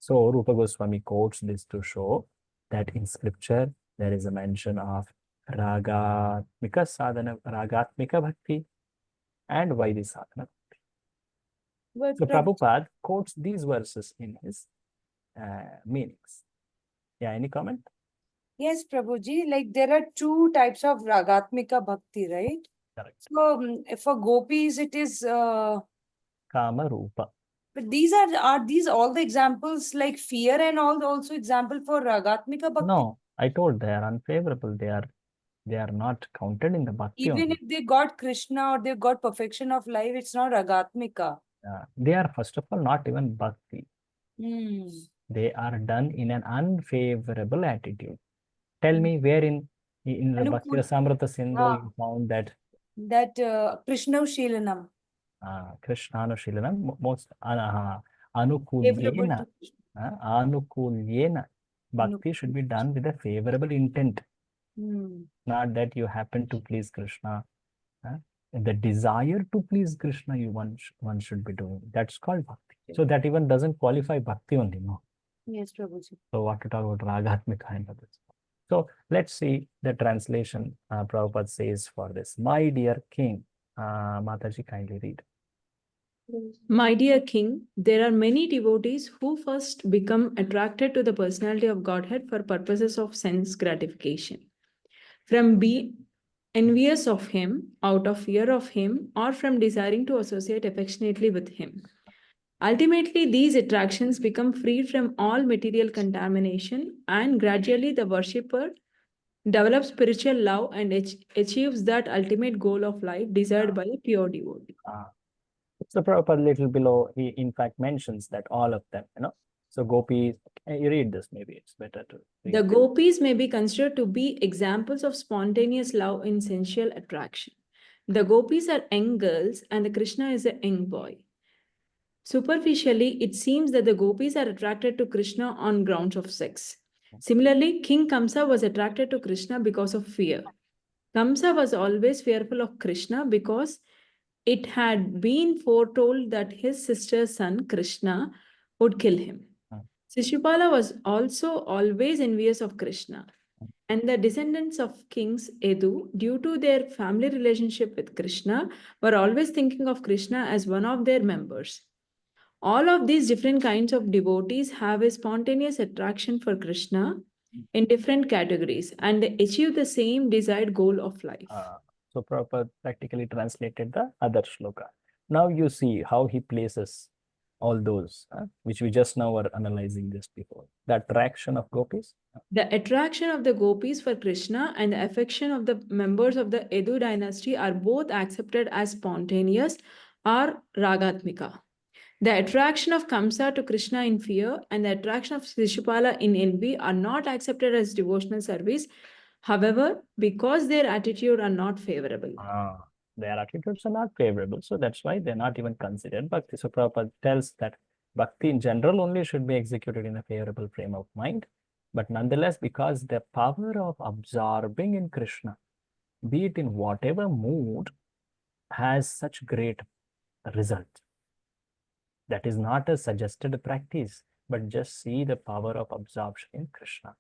So Rupa Goswami quotes this to show that in scripture there is a mention of Ragatmika Sadhana, Ragatmika Bhakti and Vaidhi Sadhana Bhakti. But So Prabhupada quotes these verses in his meanings. Yeah, any comment? yes, Prabhuji, like there are two types of Ragatmika Bhakti, right? Correct. So for gopis, it is, Kama Rupa. but these are these all the examples like fear and all also example for Ragatmika Bhakti? No, I told they are unfavorable. They are not counted in the Bhakti Even only. if they got Krishna or they got perfection of life, it's not Ragatmika. They are first of all not even Bhakti. Hmm. They are done in an unfavorable attitude. Tell me where in the Bhakti Anukul. Rasamrita Sindhu Ah. you found that That Krishna Shilanam. Krishnanushilanam most Favorable anukulyena. to Krishna. Anukulyena. Bhakti should be done with a favorable intent, not that you happen to please Krishna. The desire to please Krishna, one should be doing. That's called bhakti. So that even doesn't qualify bhakti only, no. Yes, Prabhuji. So what to talk about ragatmika and others. So let's see the translation Prabhupada says for this. My dear king, Mataji, kindly read. My dear king, there are many devotees who first become attracted to the personality of Godhead for purposes of sense gratification. From being envious of him, out of fear of him, or from desiring to associate affectionately with him. Ultimately, these attractions become freed from all material contamination, and gradually the worshipper develops spiritual love and achieves that ultimate goal of life desired by a pure devotee. So Prabhupada little below, he in fact mentions that all of them, So gopis, you read this, maybe it's better to read. The gopis may be considered to be examples of spontaneous love in sensual attraction. The gopis are young girls and the Krishna is a young boy. Superficially, it seems that the gopis are attracted to Krishna on grounds of sex. Similarly, King Kamsa was attracted to Krishna because of fear. Kamsa was always fearful of Krishna because it had been foretold that his sister's son, Krishna, would kill him. Shishupala was also always envious of Krishna. And the descendants of kings Edu, due to their family relationship with Krishna, were always thinking of Krishna as one of their members. All of these different kinds of devotees have a spontaneous attraction for Krishna in different categories, and they achieve the same desired goal of life. So Prabhupada practically translated the other shloka. Now you see how he places all those, which we just now were analyzing just before. The attraction of gopis. The attraction of the gopis for Krishna and the affection of the members of the Edu dynasty are both accepted as spontaneous or ragatmika. The attraction of Kamsa to Krishna in fear and the attraction of Shishupala in envy are not accepted as devotional service. However, because their attitude are not favorable. Their attitudes are not favorable, so that's why they're not even considered bhakti. So Prabhupada tells that bhakti in general only should be executed in a favorable frame of mind, but nonetheless, because the power of absorbing in Krishna, be it in whatever mood, has such great result. That is not a suggested practice, but just see the power of absorption in Krishna.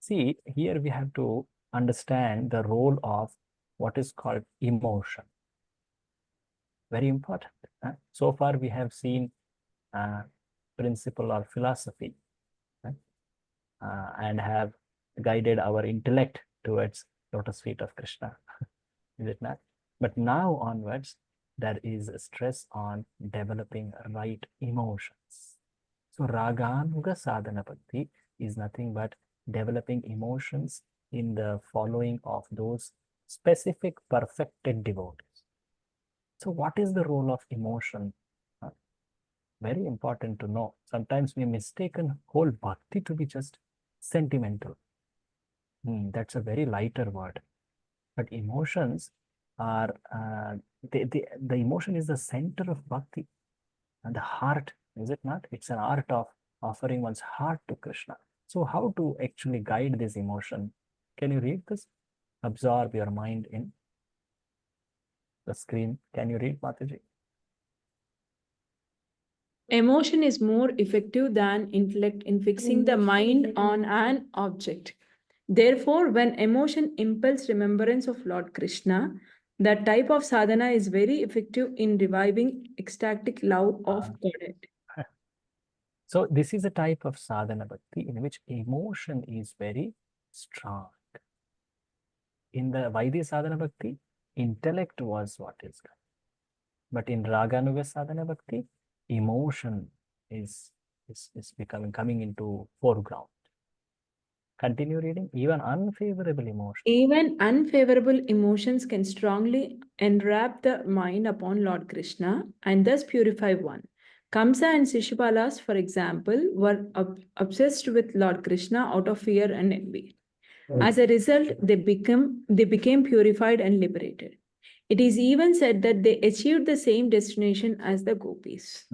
See, here we have to understand the role of what is called emotion. Very important. So far, we have seen principle or philosophy and have guided our intellect towards lotus feet of Krishna. Is it not? But now onwards, there is a stress on developing right emotions. So Raganuga Sadhana Bhakti is nothing but developing emotions in the following of those specific perfected devotees. So what is the role of emotion? Very important to know. Sometimes we mistaken whole bhakti to be just sentimental. That's a very lighter word. But emotions are, the emotion is the center of bhakti. And the heart, is it not? It's an art of offering one's heart to Krishna. So how to actually guide this emotion? Can you read this? Absorb your mind in the screen. Can you read, Mataji? Emotion is more effective than intellect in fixing the mind on an object. Therefore, when emotion impels remembrance of Lord Krishna, that type of sadhana is very effective in reviving ecstatic love of Godhead. So this is a type of sadhana bhakti in which emotion is very strong. In the Vaidya sadhana bhakti, intellect was what is good. But in Raganuga sadhana bhakti, emotion is coming into foreground. Continue reading. Even unfavorable emotions. Even unfavorable emotions can strongly enwrap the mind upon Lord Krishna and thus purify one. Kamsa and Sishupalas, for example, were obsessed with Lord Krishna out of fear and envy. As a result, they became purified and liberated. It is even said that they achieved the same destination as the gopis.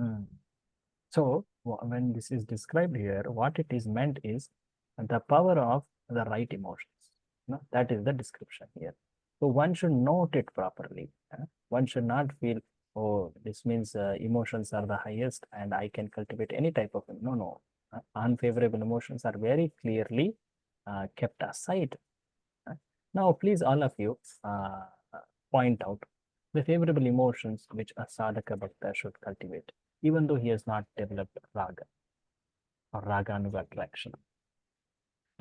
So when this is described here, what it is meant is the power of the right emotions. That is the description here. So one should note it properly. One should not feel, oh, this means emotions are the highest and I can cultivate any type of, no. Unfavorable emotions are very clearly kept aside. Now, please, all of you, point out the favorable emotions which a sadhaka bhakta should cultivate, even though he has not developed raga or raganuga attraction.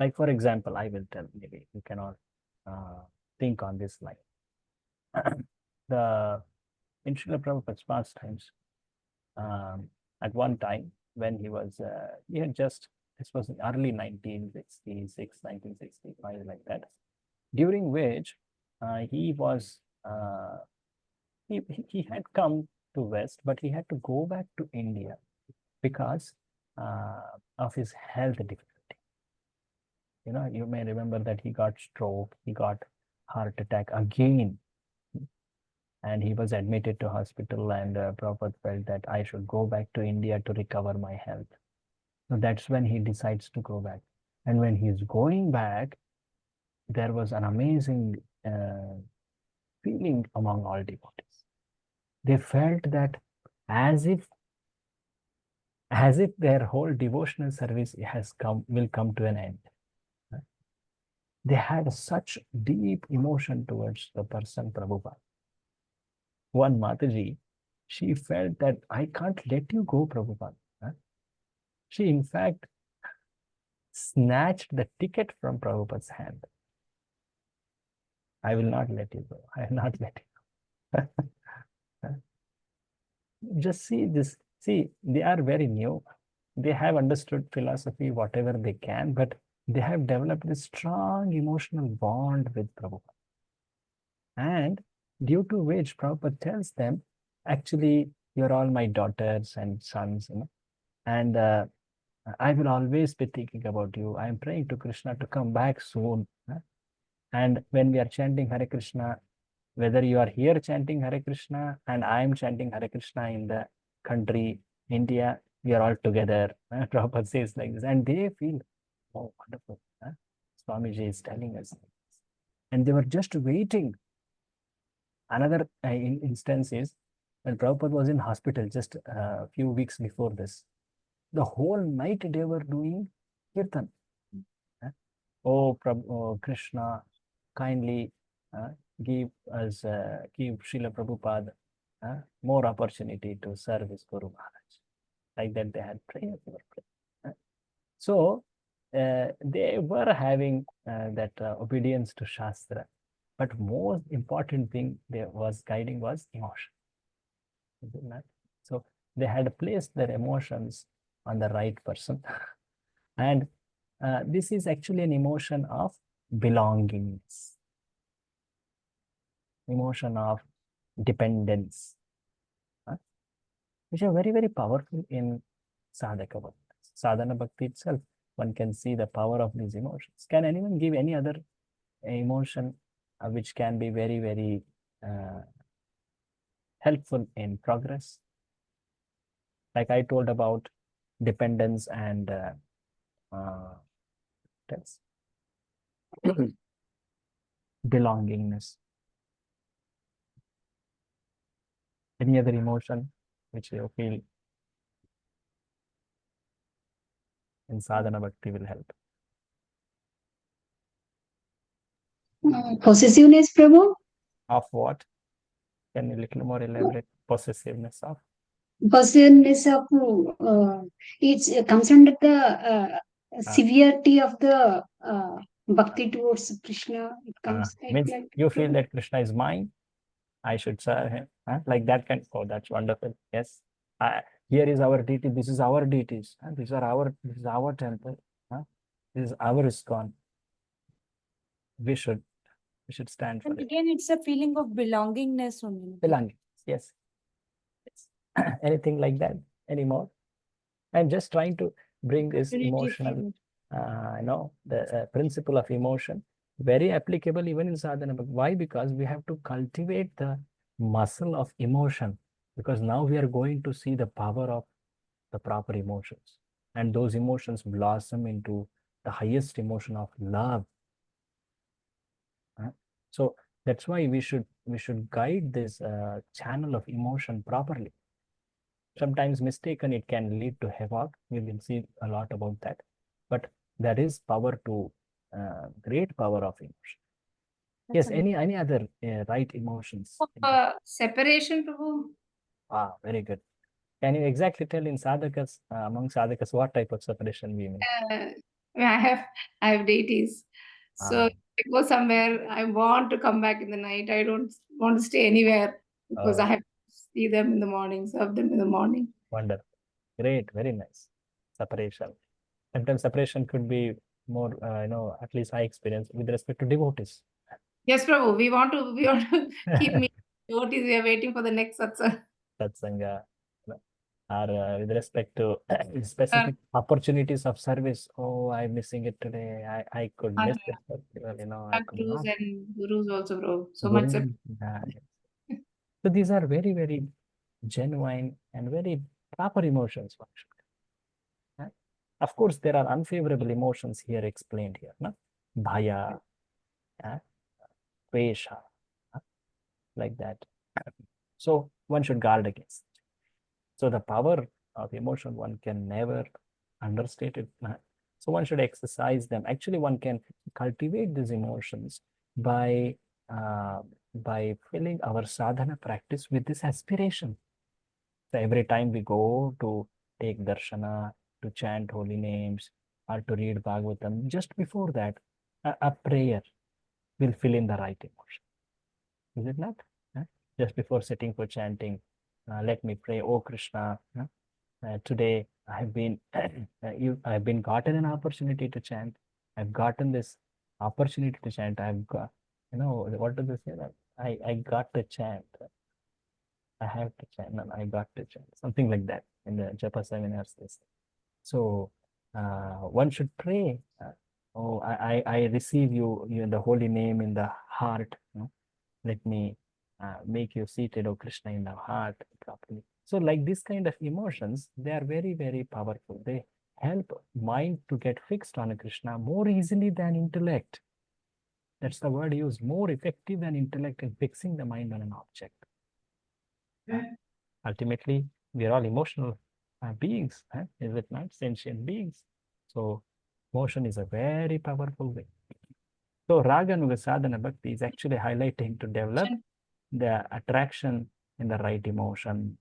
Like, for example, I will tell, maybe you cannot think on this line. In Srila Prabhupada's pastimes, at one time when he was, he had just, this was early 1966, 1965, like that, during which he was, he had come to West, but he had to go back to India because of his health difficulty. You may remember that he got stroke, he got heart attack again, and he was admitted to hospital, and Prabhupada felt that I should go back to India to recover my health. So that's when he decides to go back. And when he's going back, there was an amazing feeling among all devotees. They felt that as if their whole devotional service will come to an end. They had such deep emotion towards the person Prabhupada. One Mataji, she felt that I can't let you go, Prabhupada. She, in fact, snatched the ticket from Prabhupada's hand. I will not let you go. I will not let you go. Just see this. See, they are very new. They have understood philosophy, whatever they can, but they have developed this strong emotional bond with Prabhupada. And due to which Prabhupada tells them, actually, you're all my daughters and sons, and I will always be thinking about you. I am praying to Krishna to come back soon. And when we are chanting Hare Krishna, whether you are here chanting Hare Krishna and I am chanting Hare Krishna in the country, India, we are all together. Prabhupada says like this, and they feel, oh, wonderful. Swamiji is telling us. And they were just waiting. Another instance is when Prabhupada was in hospital just a few weeks before this. The whole night they were doing kirtan. Oh, Krishna, kindly give Srila Prabhupada more opportunity to serve his Guru Maharaj. Like that they had prayer. So they were having that obedience to Shastra. But most important thing was guiding was emotion. So they had placed their emotions on the right person. And this is actually an emotion of belongingness, emotion of dependence, which are very, very powerful in sadhaka bhakti. Sadhana bhakti itself, one can see the power of these emotions. Can anyone give any other emotion which can be very, very helpful in progress? Like I told about dependence and belongingness. Any other emotion which you feel in sadhana bhakti will help? Possessiveness, Prabhu? Of what? Can you a little more elaborate? Possessiveness of? Possessiveness of it comes under the severity of the bhakti towards Krishna. It comes means like you feel that Krishna is mine, I should serve him. Like that kind. Oh, that's wonderful. Yes. Here is our deity. This is our deities. This is our temple. This is our ISKCON. We should stand for And it. again, it's a feeling of belongingness only. Belonging. Yes. Anything like that anymore? I'm just trying to bring this Unity emotional feeling. the principle of emotion, very applicable even in sadhana. But why? Because we have to cultivate the muscle of emotion, because now we are going to see the power of the proper emotions, and those emotions blossom into the highest emotion of love. So that's why we should guide this channel of emotion properly. Sometimes mistaken, it can lead to havoc. We will see a lot about that. But there is power to great power of emotion. Yes, any other right emotions? Separation, Prabhu. Very good. Can you exactly tell in sadhakas, among sadhakas, what type of separation we mean? I have deities. So Ah. if I go somewhere, I want to come back in the night. I don't want to stay anywhere because I have to see them in the morning, serve them in the morning. Wonderful. Great, very nice. Separation. Sometimes separation could be more, at least I experience with respect to devotees. Yes, Prabhu. We want to keep meeting devotees. We are waiting for the next satsang. Satsanga, or with respect to specific opportunities of service. Oh, I'm missing it today. I could miss this festival, I could Gurus not. and gurus also, bro. So Guru, much. yes. So these are very, very genuine and very proper emotions. One should have, right? Of course, there are unfavorable emotions here explained here. No? Bhaya, Kvesha, like that. So one should guard against. So the power of emotion, one can never understate it. So one should exercise them. Actually, one can cultivate these emotions by filling our sadhana practice with this aspiration. So every time we go to take darshana, to chant holy names, or to read Bhagavatam, just before that, a prayer will fill in the right emotion. Is it not? Just before sitting for chanting, let me pray, oh Krishna. Today I have been I've been gotten an opportunity to chant. I've gotten this opportunity to chant. I've got, what does it say? That I got to chant. I have to chant. No, I got to chant. Something like that in the Japa seminars. So one should pray. Oh, I receive you in the holy name in the heart. Let me make you seated, oh Krishna, in the heart properly. So like this kind of emotions, they are very, very powerful. They help mind to get fixed on a Krishna more easily than intellect. That's the word used, more effective than intellect in fixing the mind on an object. Ultimately, we are all emotional beings, is it not? Sentient beings. So motion is a very powerful way. So Raga Nuga Sadhana Bhakti is actually highlighting to develop the attraction in the right emotion.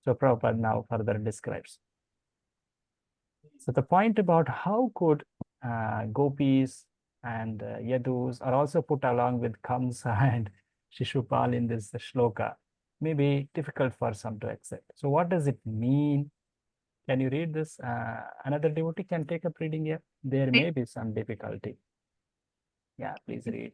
So Prabhupada now further describes. So the point about how could gopis and yadus are also put along with Kamsa and Shishupal in this shloka may be difficult for some to accept. So what does it mean? Can you read this? Another devotee can take up reading here. There may be some difficulty. Yeah, please read.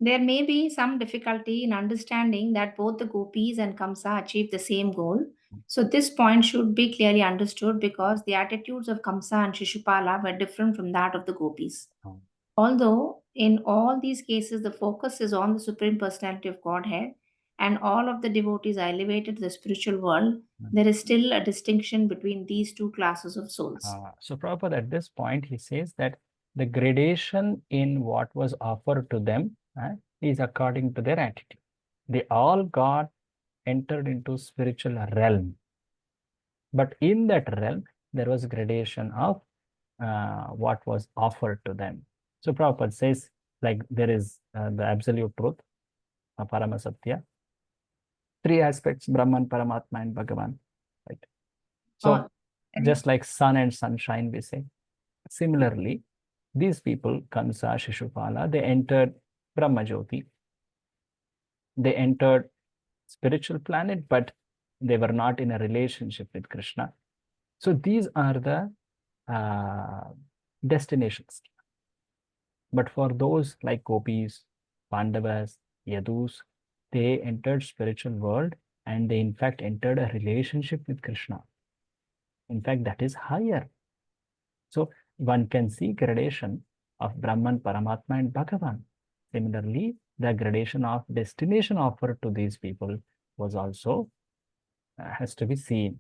There may be some difficulty in understanding that both the gopis and Kamsa achieve the same goal. So this point should be clearly understood because the attitudes of Kamsa and Shishupala were different from that of the gopis. Although in all these cases the focus is on the Supreme Personality of Godhead and all of the devotees are elevated to the spiritual world, there is still a distinction between these two classes of souls. So Prabhupada at this point, he says that the gradation in what was offered to them is according to their attitude. They all got entered into spiritual realm. But in that realm, there was gradation of what was offered to them. So Prabhupada says, like there is the absolute truth, Paramasatya, three aspects, Brahman, Paramatma, and Bhagavan. Right. So just like sun and sunshine, we say. Similarly, these people, Kamsa, Shishupala, they entered Brahmajyoti. They entered spiritual planet, but they were not in a relationship with Krishna. So these are the destinations. But for those like Gopis, Pandavas, Yadus, they entered spiritual world and they in fact entered a relationship with Krishna. In fact, that is higher. So one can see gradation of Brahman, Paramatma, and Bhagavan. Similarly, the gradation of destination offered to these people was also has to be seen.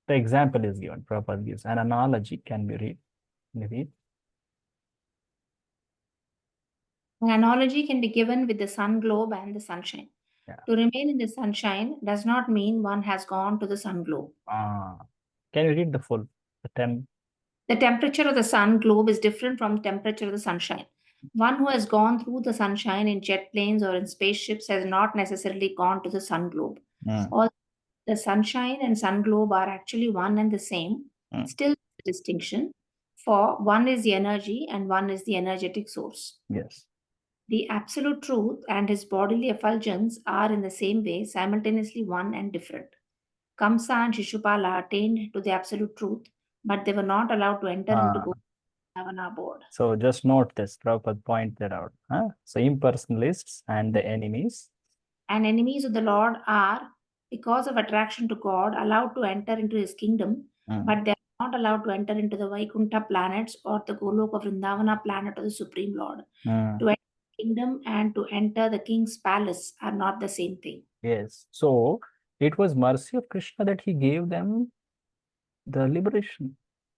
The example is given. Prabhupada gives an analogy. Can be read? Maybe. An analogy can be given with the sun globe and the sunshine. Yeah. To remain in the sunshine does not mean one has gone to the sun globe. Can you read the full? The temperature of the sun globe is different from the temperature of the sunshine. One who has gone through the sunshine in jet planes or in spaceships has not necessarily gone to the sun globe. All the sunshine and sun globe are actually one and the same. Still a distinction, for one is the energy and one is the energetic source. Yes. The absolute truth and his bodily effulgence are in the same way simultaneously one and different. Kamsa and Shishupala attained to the absolute truth, but they were not allowed to enter into Gopa Navana board. So just note this, Prabhupada pointed out. So impersonalists and the enemies. And enemies of the Lord are, because of attraction to God, allowed to enter into his kingdom, but they are not allowed to enter into the Vaikuntha planets or the Golok of Vrindavana planet of the Supreme Lord. To enter the kingdom and to enter the king's palace are not the same thing. Yes. So it was mercy of Krishna that he gave them the liberation,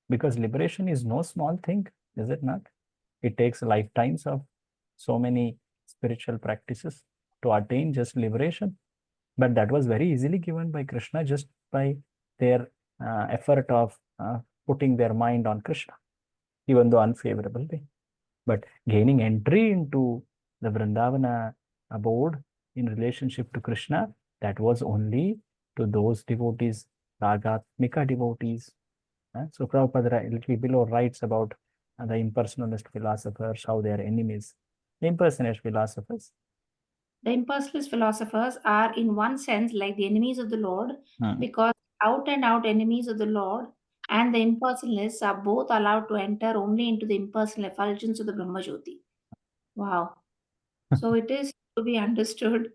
because liberation is no small thing, is it not? It takes lifetimes of so many spiritual practices to attain just liberation. But that was very easily given by Krishna just by their effort of putting their mind on Krishna, even though unfavorable way. But gaining entry into the Vrindavana abode in relationship to Krishna, that was only to those devotees, Ragatmika devotees. So Prabhupada a little below writes about the impersonalist philosophers, how they are enemies. The impersonalist philosophers. The impersonalist philosophers are in one sense like the enemies of the Lord, because out and out enemies of the Lord and the impersonalists are both allowed to enter only into the impersonal effulgence of the Brahmajyoti. Wow. So it is to be understood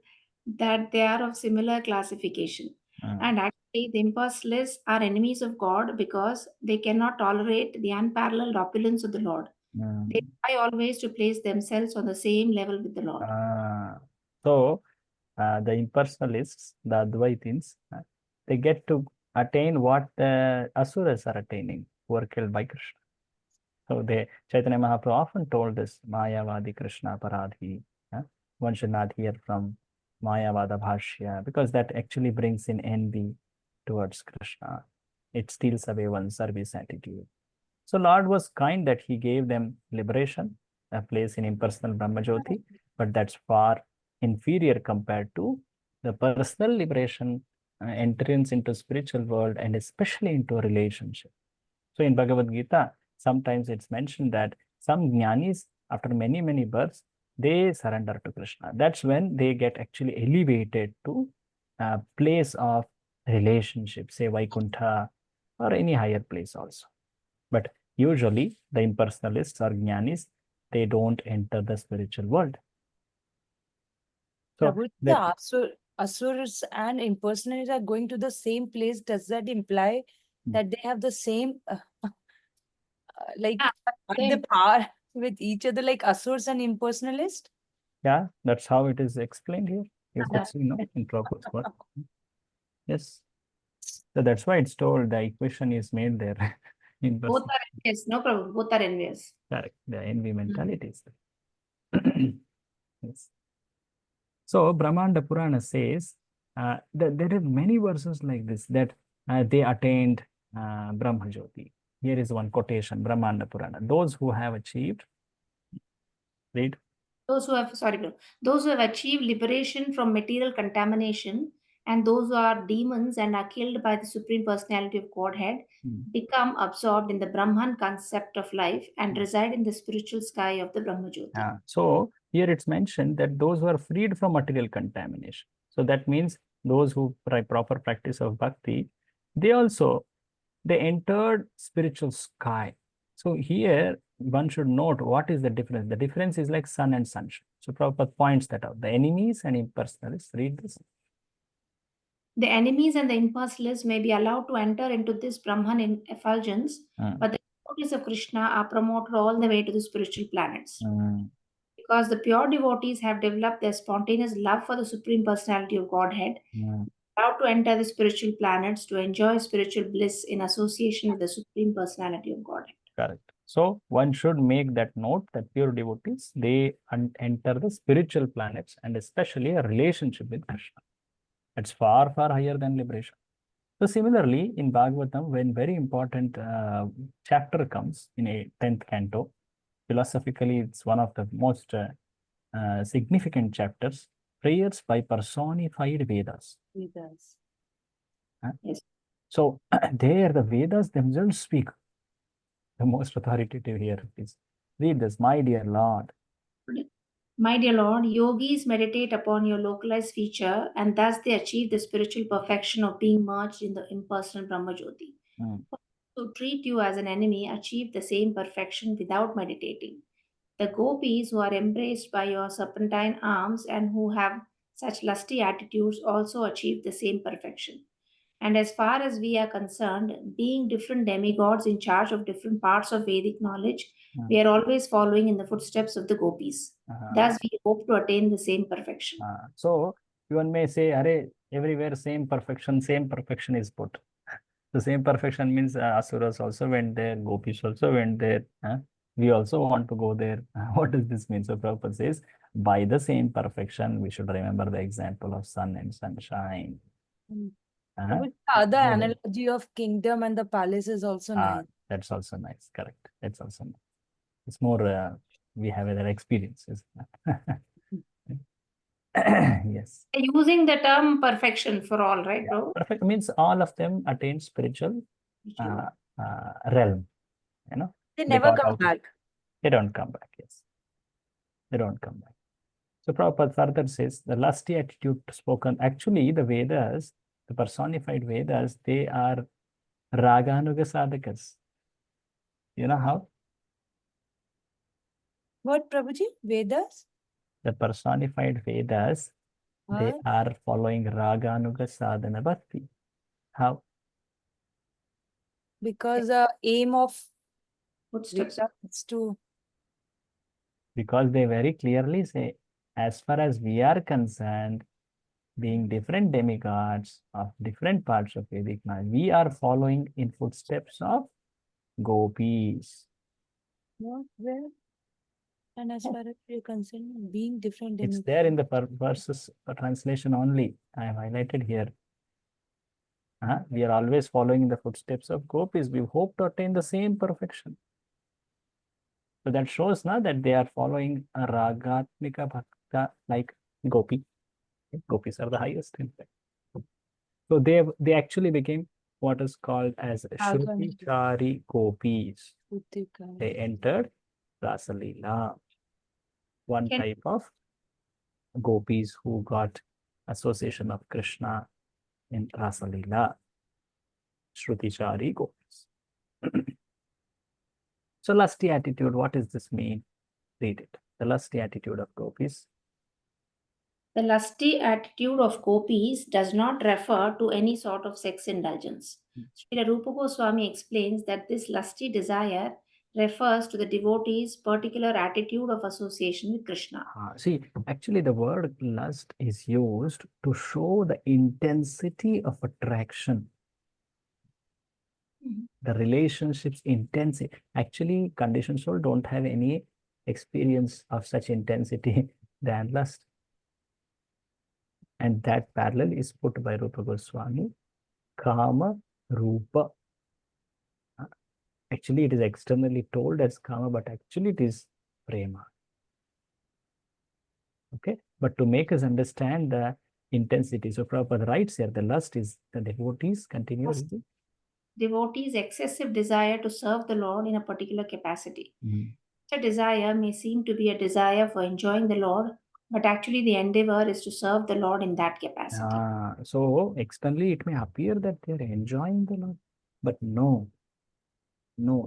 that they are of similar classification. And actually, the impersonalists are enemies of God because they cannot tolerate the unparalleled opulence of the Lord. They try always to place themselves on the same level with the Lord. So the impersonalists, the Advaitins, they get to attain what the Asuras are attaining, who are killed by Krishna. So Chaitanya Mahaprabhu often told this, Mayavadi Krishna Paradhi. One should not hear from Mayavada Bhashya, because that actually brings in envy towards Krishna. It steals away one's service attitude. So Lord was kind that he gave them liberation, a place in impersonal Brahmajyoti, but that's far inferior compared to the personal liberation, entrance into spiritual world, and especially into a relationship. So in Bhagavad Gita, sometimes it's mentioned that some jnanis, after many, many births, they surrender to Krishna. That's when they get actually elevated to a place of relationship, say Vaikuntha or any higher place also. But usually the impersonalists or jnanis, they don't enter the spiritual world. So Prabhu, the Asuras and impersonators are going to the same place. Does that imply that they have the same, like, the power with each other, like Asuras and impersonalist? Yeah, that's how it is explained here. You could see, no, in Prabhupada's work. Yes. So that's why it's told the equation is made there. Both are envious, no problem. Both are envious. Correct. The envy mentality is there. Yes. So Brahmanda Purana says that there are many verses like this that they attained Brahmajyoti. Here is one quotation, Brahmanda Purana. Those who have achieved, read. Those who have achieved liberation from material contamination, and those who are demons and are killed by the Supreme Personality of Godhead, become absorbed in the Brahman concept of life and reside in the spiritual sky of the Brahmajyoti. So here it's mentioned that those who are freed from material contamination. So that means those who proper practice of bhakti, they entered spiritual sky. So here one should note what is the difference. The difference is like sun and sunshine. So Prabhupada points that out. The enemies and impersonalists, read this. The enemies and the impersonalists may be allowed to enter into this Brahman effulgence, but the devotees of Krishna are promoted all the way to the spiritual planets. Mm, Because the pure devotees have developed their spontaneous love for the Supreme Personality of Godhead, mm, allowed to enter the spiritual planets to enjoy spiritual bliss in association with the Supreme Personality of Godhead. correct. So one should make that note that pure devotees, they enter the spiritual planets and especially a relationship with Krishna. It's far, far higher than liberation. So similarly, in Bhagavatam, when very important chapter comes in a 10th canto, philosophically, it's one of the most significant chapters, prayers by personified Vedas. Vedas. Huh? Yes. So there the Vedas themselves speak. The most authoritative here is, read this, my dear Lord. My dear Lord, yogis meditate upon your localized feature and thus they achieve the spiritual perfection of being merged in the impersonal Brahmajyoti. Mm. To treat you as an enemy achieve the same perfection without meditating. The gopis who are embraced by your serpentine arms and who have such lusty attitudes also achieve the same perfection. And as far as we are concerned, being different demigods in charge of different parts of Vedic knowledge, we are always following in the footsteps of the gopis. Thus, we hope to attain the same perfection. So, one may say, Arey, everywhere same perfection is put. The same perfection means Asuras also went there, Gopis also went there. We also want to go there. What does this mean? So Prabhupada says, by the same perfection, we should remember the example of sun and sunshine. But the other analogy of kingdom and the palace is also nice. That's also nice. Correct. That's also nice. It's more, we have that experience. Yes. Using the term perfection for all, right, bro? Perfect means all of them attain spiritual realm. You know, They never got come out. back. They don't come back. Yes, they don't come back. So Prabhupada further says the lusty attitude spoken. Actually, the Vedas, the personified Vedas, they are raganuga sadhakas. You know how? What, Prabhuji? Vedas? The personified Vedas, they What? are following raganuga sadhana bhakti. How? Because the aim of Footsteps. Vedas is to Because they very clearly say, as far as we are concerned, being different demigods of different parts of Vedic knowledge, we are following in footsteps of gopis. what, where? And as far as you're concerned, being different It's there in the verses translation only. I have highlighted here. We are always following in the footsteps of gopis. We hope to attain the same perfection. So that shows now that they are following a ragatmika bhakta like gopi. Gopis are the highest in fact. So they actually became what is called as Shruti Chari Gopis. They entered Rasa Leela. One type of gopis who got association of Krishna in Rasa Leela. Shruti Chari Gopis. So lusty attitude, what does this mean? Read it. The lusty attitude of gopis. The lusty attitude of gopis does not refer to any sort of sex indulgence. Srila Rupa Goswami explains that this lusty desire refers to the devotee's particular attitude of association with Krishna. See, actually the word lust is used to show the intensity of attraction. The relationship's intensity. Actually, conditioned soul don't have any experience of such intensity than lust. And that parallel is put by Rupa Goswami. Kama Rupa. Actually, it is externally told as Kama, but actually it is Prema. Okay, but to make us understand the intensity, so Prabhupada writes here, the lust is the devotees, continue. Devotees' excessive desire to serve the Lord in a particular capacity. Such a desire may seem to be a desire for enjoying the Lord, but actually the endeavor is to serve the Lord in that capacity. So externally it may appear that they are enjoying the Lord, but no,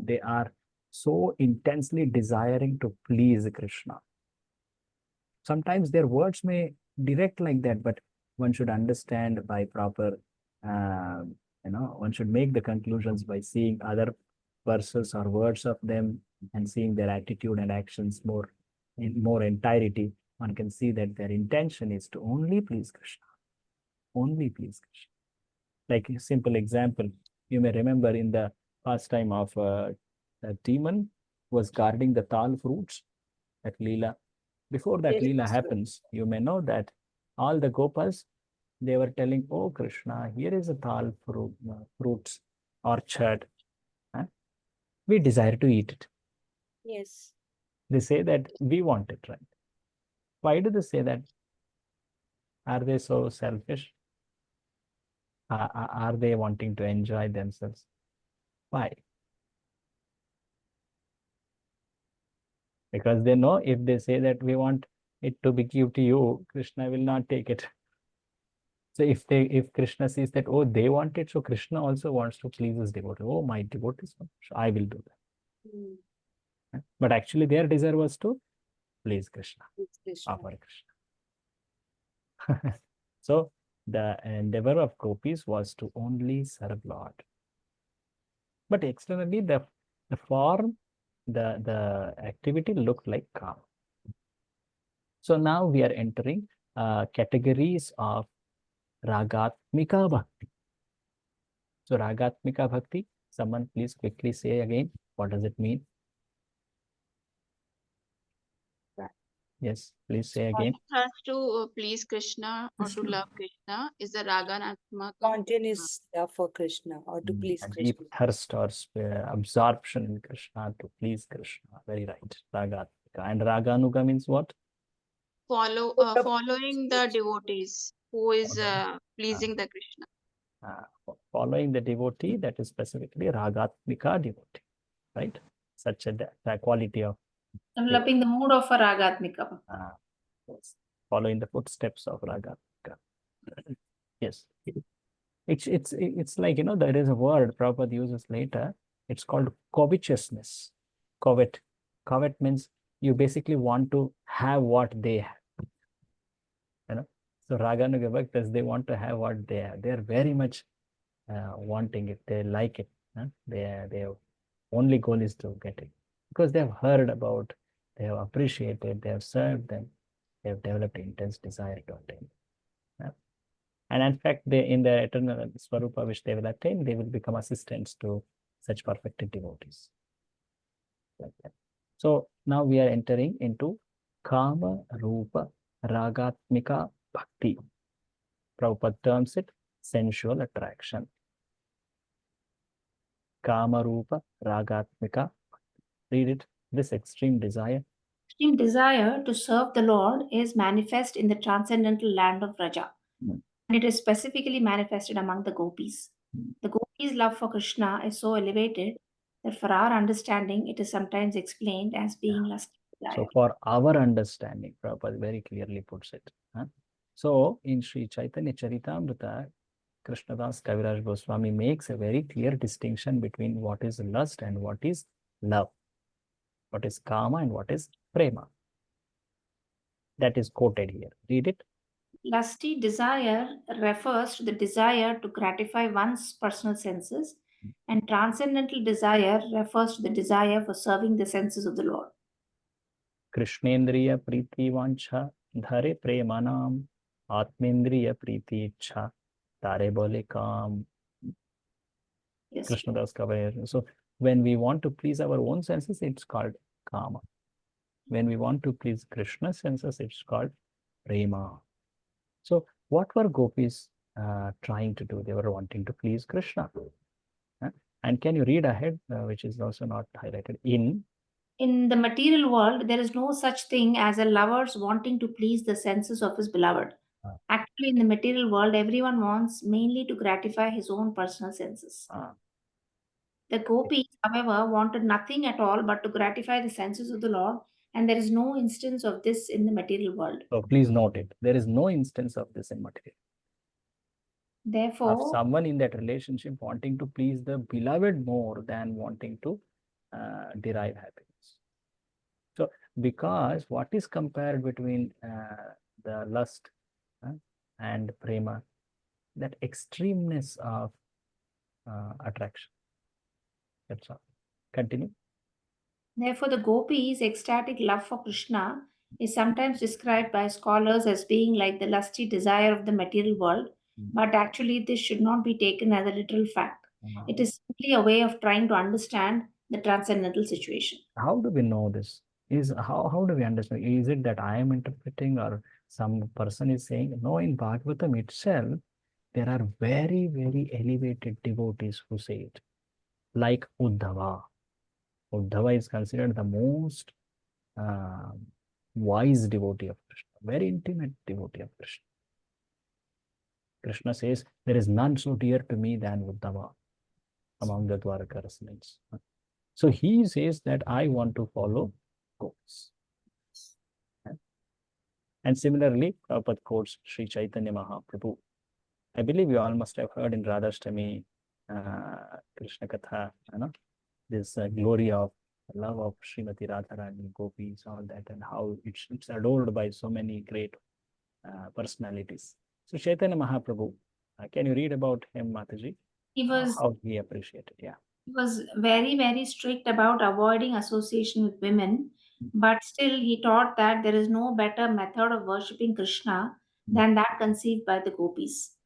they are so intensely desiring to please Krishna. Sometimes their words may direct like that, but one should understand by proper, one should make the conclusions by seeing other verses or words of them and seeing their attitude and actions in more entirety, one can see that their intention is to only please Krishna. Only please Krishna. Like a simple example, you may remember in the pastime of a demon was guarding the tal fruits at Leela. Before that Yes, Leela Master. happens, you may know that all the Gopas, they were telling, oh Krishna, here is a tal fruits orchard. Huh? We desire to eat it. Yes. They say that we want it, right? Why do they say that? Are they so selfish? Are they wanting to enjoy themselves? Why? Because they know if they say that we want it to be given to you, Krishna will not take it. So if Krishna sees that, oh, they want it, so Krishna also wants to please his devotee. Oh, my devotees, so I will do that. Mm. But actually their desire was to please Krishna, It's Krishna. offer Krishna. So the endeavor of gopis was to only serve Lord. But externally the form, the activity looked like calm. So now we are entering categories of Ragatmika Bhakti. So Ragatmika Bhakti, someone please quickly say again, what does it mean? Yes, please say again. Has to please Krishna or to love Krishna is the Raganatmaka. Spontaneous love for Krishna or to please A Krishna. deep thirst or absorption in Krishna to please Krishna. Very right. Ragatmika. And Raganuga means what? Following the devotees who is pleasing the Krishna. Following the devotee, that is specifically Ragatmika devotee, right? Such a quality of Developing the mood of a Ragatmika. yes, following the footsteps of Ragatmika. Yes. It's like, there is a word Prabhupada uses later. It's called covetousness. Covet. Covet means you basically want to have what they have. So Raganuga Bhaktas, they want to have what they have. They are very much wanting it. They like it. Their only goal is to get it. Because they have heard about, they have appreciated, they have served them, they have developed intense desire to attain. And in fact, in the eternal Swarupa which they will attain, they will become assistants to such perfected devotees. Like that. So now we are entering into Kama Rupa Ragatmika Bhakti. Prabhupada terms it sensual attraction. Kama Rupa Ragatmika. Read it. This extreme desire. Extreme desire to serve the Lord is manifest in the transcendental land of Raja. And it is specifically manifested among the gopis. The gopis' love for Krishna is so elevated that for our understanding, it is sometimes explained as being lusty desire. So for our understanding, Prabhupada very clearly puts it. So in Sri Chaitanya Charitamrita, Krishnadas Kaviraj Goswami makes a very clear distinction between what is lust and what is love. What is kama and what is prema. That is quoted here. Read it. Lusty desire refers to the desire to gratify one's personal senses, and transcendental desire refers to the desire for serving the senses of the Lord. Krishnendriya Priti Vancha Dhare Premanam Atmendriya Priti Ichha Tare Bole Kam. Yes. Krishnadas Kaviraj. So when we want to please our own senses, it's called kama. When we want to please Krishna's senses, it's called prema. So what were gopis trying to do? They were wanting to please Krishna. And can you read ahead, which is also not highlighted? In the material world, there is no such thing as a lover's wanting to please the senses of his beloved. Actually, in the material world, everyone wants mainly to gratify his own personal senses. The gopis, however, wanted nothing at all but to gratify the senses of the Lord, and there is no instance of this in the material world. So please note it. There is no instance of this in material. Therefore, Of someone in that relationship wanting to please the beloved more than wanting to derive happiness. So because what is compared between the lust and prema, that extremeness of attraction. That's all. Continue. Therefore, the gopis' ecstatic love for Krishna is sometimes described by scholars as being like the lusty desire of the material world, but actually, this should not be taken as a literal fact. It is simply a way of trying to understand the transcendental situation. How do we know this? How do we understand? Is it that I am interpreting, or some person is saying? No, in Bhagavatam itself, there are very, very elevated devotees who say it, like Uddhava. Uddhava is considered the most wise devotee of Krishna, very intimate devotee of Krishna. Krishna says, there is none so dear to me than Uddhava among the Dwaraka residents. So he says that I want to follow gopis. And similarly, Prabhupada quotes Sri Chaitanya Mahaprabhu. I believe you all must have heard in Radhashtami Krishna Katha, this glory of love of Srimati Radharani, gopis, all that, and how it's adored by so many great personalities. So Chaitanya Mahaprabhu, can you read about him, Mataji? How he appreciated, yeah. He was very, very strict about avoiding association with women, but still he taught that there is no better method of worshipping Krishna than that conceived by the gopis.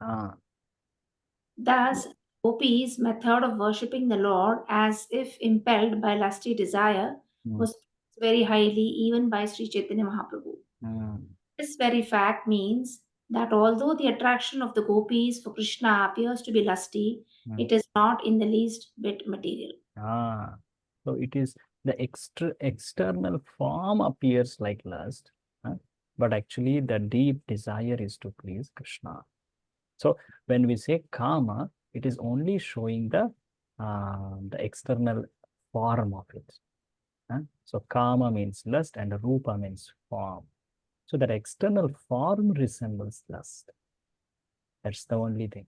Thus, gopis' method of worshipping the Lord as if impelled by lusty desire was very highly even by Sri Chaitanya Mahaprabhu. This very fact means that although the attraction of the gopis for Krishna appears to be lusty, it is not in the least bit material. So it is the external form appears like lust, but actually the deep desire is to please Krishna. So when we say kama, it is only showing the external form of it. So kama means lust and rupa means form. So that external form resembles lust. That's the only thing.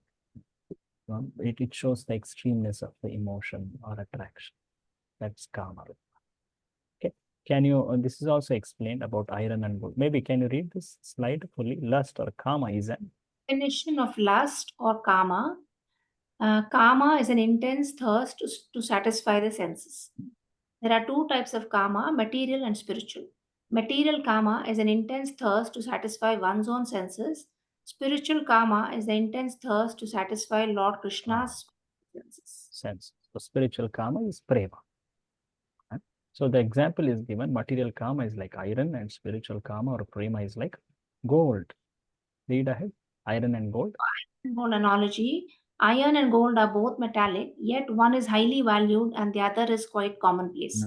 It shows the extremeness of the emotion or attraction. That's kama. Okay. Can you, this is also explained about iron and gold. Maybe can you read this slide fully? Lust or kama is an definition of lust or kama. Kama is an intense thirst to satisfy the senses. There are two types of kama, material and spiritual. Material kama is an intense thirst to satisfy one's own senses. Spiritual kama is the intense thirst to satisfy Lord Krishna's sense. So spiritual kama is prema. So the example is given, material kama is like iron and spiritual kama or prema is like gold. Read ahead, iron and gold. Gold analogy, iron and gold are both metallic, yet one is highly valued and the other is quite commonplace.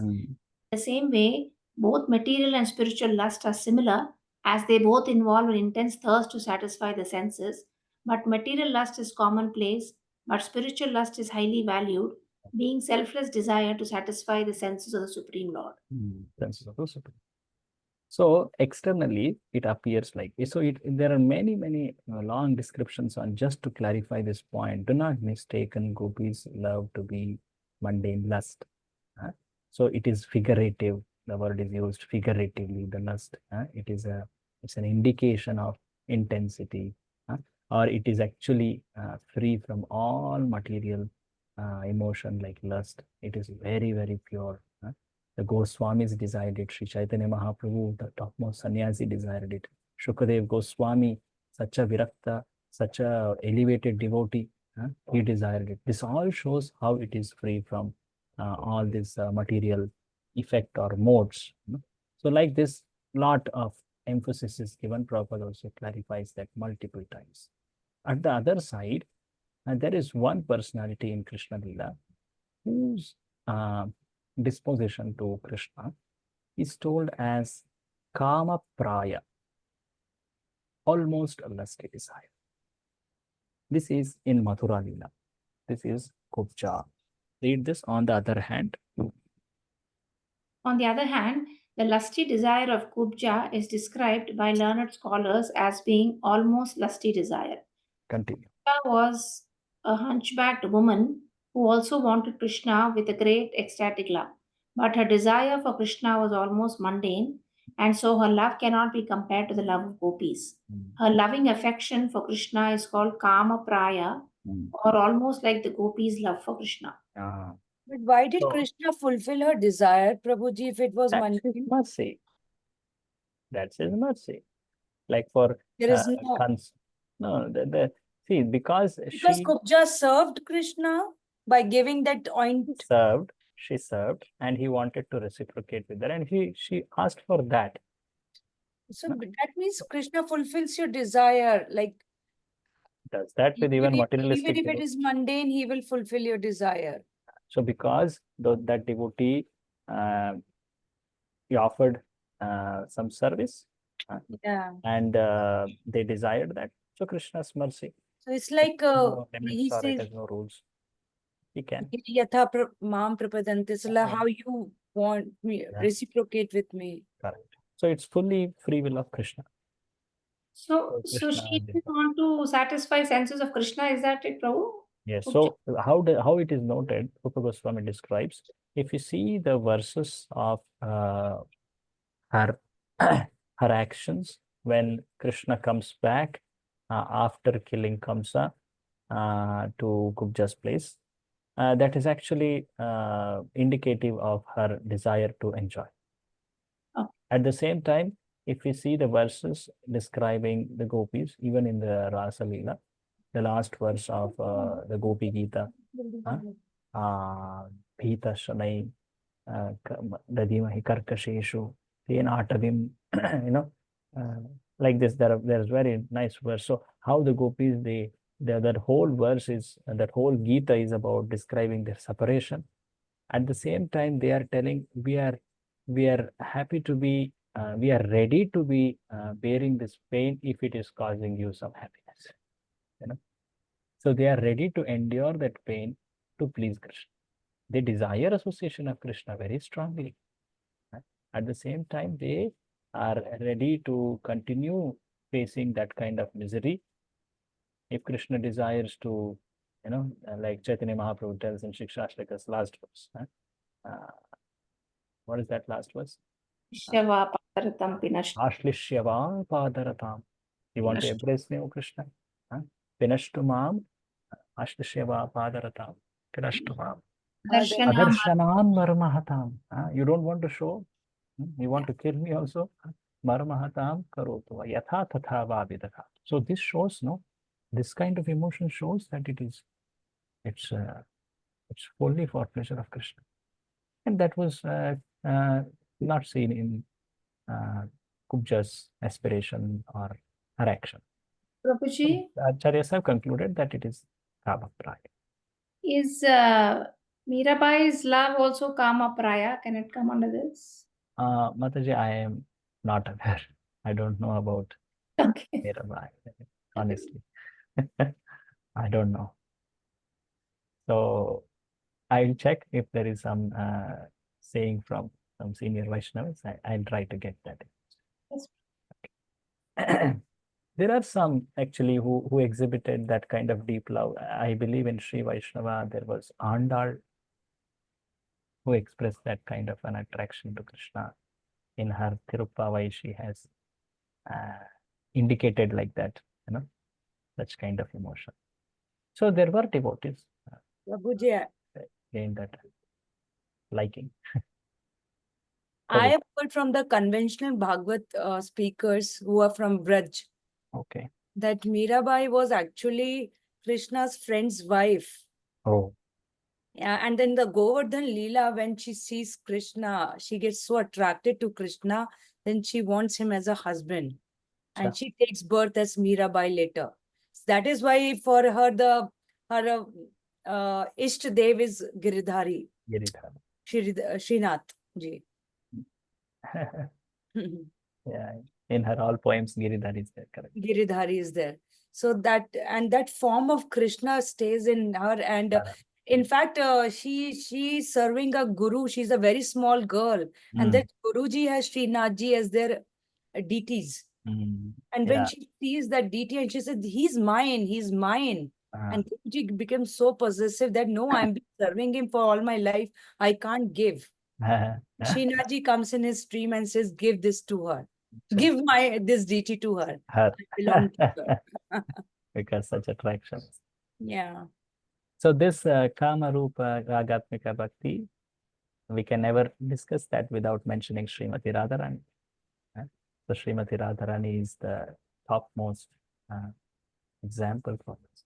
The same way, both material and spiritual lust are similar as they both involve an intense thirst to satisfy the senses, but material lust is commonplace, but spiritual lust is highly valued, being selfless desire to satisfy the senses of the Supreme Lord. Senses of the Supreme. So externally, it appears like, so there are many long descriptions on, just to clarify this point. Do not mistake gopis love to be mundane lust. So it is figurative. The word is used figuratively, the lust. It's an indication of intensity, or it is actually free from all material emotion like lust. It is very, very pure. The Goswamis desired it. Sri Chaitanya Mahaprabhu, the topmost sannyasi, desired it. Shukadev Goswami, such a virakta, such a elevated devotee, he desired it. This all shows how it is free from all this material effect or modes. So like this, lot of emphasis is given. Prabhupada also clarifies that multiple times. At the other side, there is one personality in Krishna Lila whose disposition to Krishna is told as kama praya, almost a lusty desire. This is in Mathura Lila. This is Kubja. Read this. On the other hand, the lusty desire of Kubja is described by learned scholars as being almost lusty desire. Continue. Kubja was a hunchbacked woman who also wanted Krishna with a great ecstatic love. But her desire for Krishna was almost mundane, and so her love cannot be compared to the love of gopis. Her loving affection for Krishna is called kama praya, or almost like the gopis' love for Krishna. But why did So- Krishna fulfill her desire, Prabhuji, if it was That's his mundane? mercy. That's his mercy. Like for There is no, no, see, because because she Kubja served Krishna by giving that oint. she served, and he wanted to reciprocate with her, and she asked for that. So that means Krishna fulfills your desire. Like Does that with even even materialistic if it devotee. is mundane, he will fulfill your desire. So because that devotee he offered some service Yeah. and they desired that. So Krishna's mercy. So it's like No limits he or it says, has no rules. He can. Yatha mam prapadanti. So like Yeah. how you want me, Yeah. reciprocate with me. Correct. So it's fully free will of Krishna. So Krishna she did didn't want to satisfy senses of Krishna. Is that it, Prabhu? Yes. Okay. So how it is noted, Rupa Goswami describes, if you see the verses of her her actions when Krishna comes back after killing Kamsa to Kubja's place, that is actually indicative of her desire to enjoy. Okay. At the same time, if we see the verses describing the gopis, even in the Rasa Leela, the last verse of the Gopi Gita, Bhita Shanai, Dadimahi Karkasheshu, Tenatavim, like this, there's very nice verse. So how the gopis, that whole verse is, that whole Gita is about describing their separation. At the same time, they are telling we are happy to be, we are ready to be bearing this pain if it is causing you some happiness. So they are ready to endure that pain to please Krishna. They desire association of Krishna very strongly. At the same time, they are ready to continue facing that kind of misery. If Krishna desires to, like Chaitanya Mahaprabhu tells in Shikshashtaka's last verse. What is that last verse? Shava Pataratam Pinash. Ashlishyava padaratam. You want to Pinashtu. embrace me, O Krishna? Pinashtu mam, ashlishyava padaratam. Pinashtu mam. Darshanam. Adarshanam marmahatam. You don't want to show? You want to kill me also? Marmahatam karotu yatha tatha vavidaka. So this shows, no, this kind of emotion shows that it's fully for pleasure of Krishna, and that was not seen in Kubja's aspiration or her action. Prabhuji, Acharyas have concluded that it is Kama Praya. is Mirabai's love also Kama Praya? Can it come under this? Mataji, I am not aware. I don't know about Okay. Mirabai, honestly. I don't know. So I'll check if there is some saying from some senior Vaishnavas. I'll try to get that. There are some actually who exhibited that kind of deep love. I believe in Sri Vaishnava, there was Andal who expressed that kind of an attraction to Krishna. In her Tirupavai, she has indicated like that, such kind of emotion. So there were devotees Prabhuji, gained that liking. I have heard from the conventional Bhagavad speakers who are from Braj Okay. that Mirabai was actually Krishna's friend's wife. Oh, Yeah, and then the Govardhan Leela, when she sees Krishna, she gets so attracted to Krishna, then she wants him as a husband. Sure. And she takes birth as Mirabai later. That is why for her, her Ishta Dev is Giridhari, Giridhar. Srinath ji. Yeah, in her all poems, Giridhar is there, correct. Giridhari is there. So that form of Krishna stays in her, and in fact, she's serving a guru. She's a very small girl, and that Guruji has Srinathji as their deities. And when she sees that deity, and she said, "He's mine, he's mine." And Guruji becomes so possessive that no, I'm serving him for all my life. I can't give. Srinathji comes in his dream and says, "Give this to her. Give this deity to her. Her. I belong to her." Because such attractions. Yeah. So this Kama Rupa Ragatmika Bhakti, we can never discuss that without mentioning Srimati Radharani. So Srimati Radharani is the topmost example for this.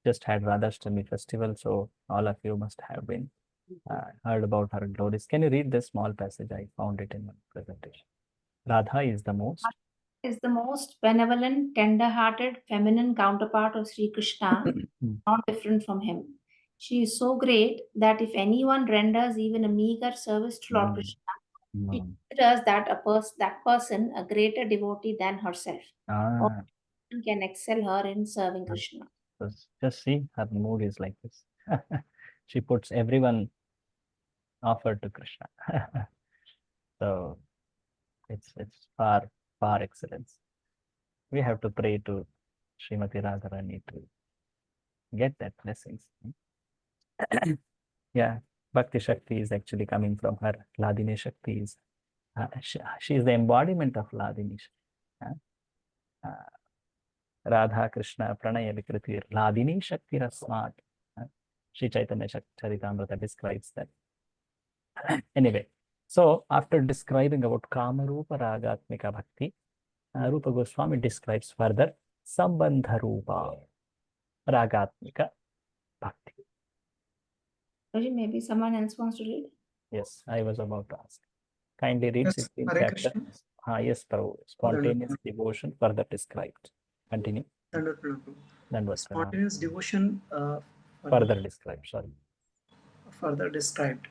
Just had Radhashtami festival, so all of you must have been heard about her glories. Can you read this small passage? I found it in my presentation. Radha is the most benevolent, tender-hearted, feminine counterpart of Sri Krishna, not different from him. She is so great that if anyone renders even a meager service to Lord Krishna, she considers that person a greater devotee than herself. Or can excel her in serving Krishna. Just see, her mood is like this. She puts everyone offered to Krishna. So it's far excellence. We have to pray to Srimati Radharani to get that blessings. Yeah, Bhakti Shakti is actually coming from her. Ladini Shakti is she is the embodiment of Ladini Shakti. Radha Krishna Pranaya Vikritir Ladini Shakti Rasmat. Sri Chaitanya Charitamrita describes that. Anyway, so after describing about Kamarupa Ragatmika Bhakti, Rupa Goswami describes further Sambandha Rupa Ragatmika Bhakti. Maybe someone else wants to read? Yes, I was about to ask. Kindly read Yes, 16th Hare chapter. Krishna. Yes, Prabhu. Spontaneous devotion further described. Continue. Dandavat Prabhu. Dandavat Pranam. Spontaneous devotion Further described, sorry. further described.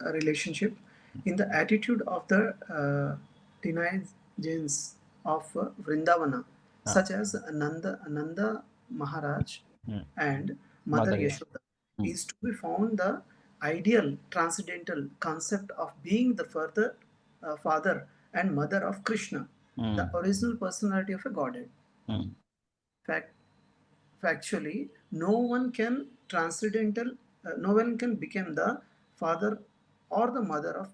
A relationship in the attitude of the denizens of Vrindavana, such as Nanda Maharaj and Mother Yashoda, is to be found the ideal transcendental concept of being the father and mother of Krishna, the original personality of a godhead. Factually, no one can become the father or the mother of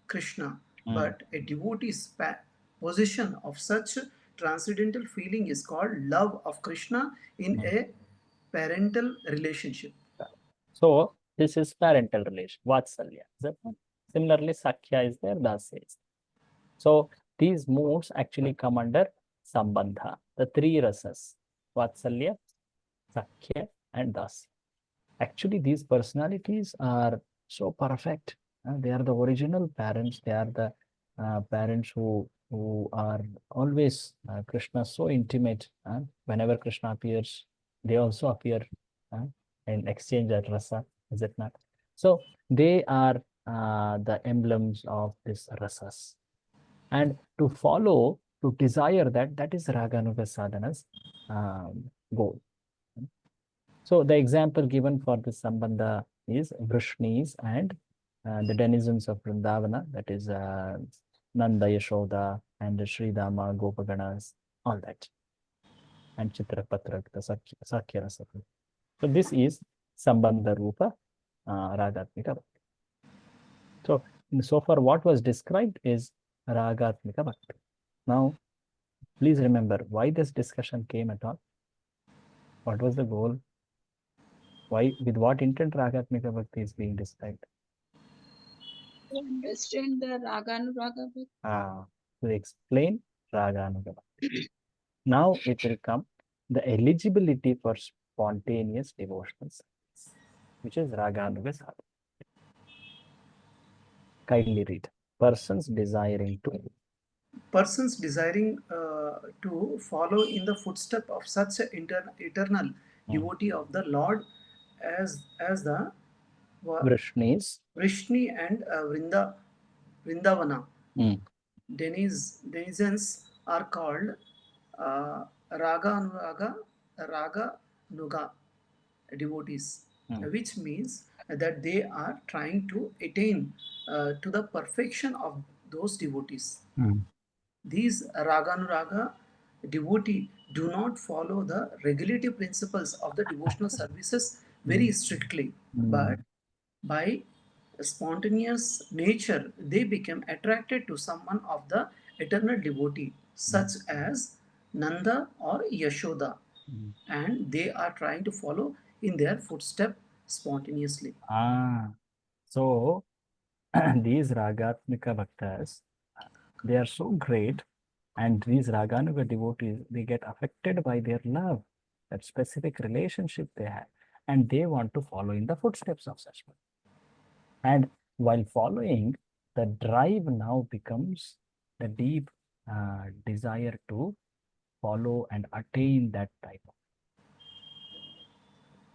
Krishna, but a devotee's position of such transcendental feeling is called love of Krishna in a parental relationship. So this is parental relation, Vatsalya. Similarly, Sakhya is there, Dasya is there. So these moods actually come under Sambandha, the three rasas, Vatsalya, Sakhya and Dasya. Actually, these personalities are so perfect. They are the original parents. They are the parents who are always Krishna so intimate. Whenever Krishna appears, they also appear in exchange at rasa, is it not? So they are the emblems of this rasas. And to follow, to desire that is Raganuga sadhana's goal. So the example given for this Sambandha is Vrishnis and the denizens of Vrindavana, that is Nanda, Yashoda, and Sridama, Gopaganas, all that. And Chitrapatrak, the Sakya Rasa. So this is Sambandha Rupa Ragatmika Bhakti. So far what was described is Ragatmika Bhakti. Now, please remember why this discussion came at all. What was the goal? Why, with what intent Ragatmika Bhakti is being described? To understand the Raganuraga Bhakti. To explain Raganuga Bhakti. Now it will come the eligibility for spontaneous devotional service, which is Raganuga sadhana. Kindly read. Persons desiring to follow in the footstep of such an eternal devotee of the Lord as the Vrishnis and Vrindavana. Denizens are called Raga Nuga devotees, which means that they are trying to attain to the perfection of those devotees. These Raganuraga devotee do not follow the regulative principles of the devotional services very strictly, but by spontaneous nature they become attracted to someone of the eternal devotee, such as Nanda or Yashoda, and they are trying to follow in their footstep spontaneously. So these Ragatmika Bhaktas, they are so great, and these Raganuga devotees, they get affected by their love, that specific relationship they have, and they want to follow in the footsteps of such one. And while following, the drive now becomes the deep desire to follow and attain that type of.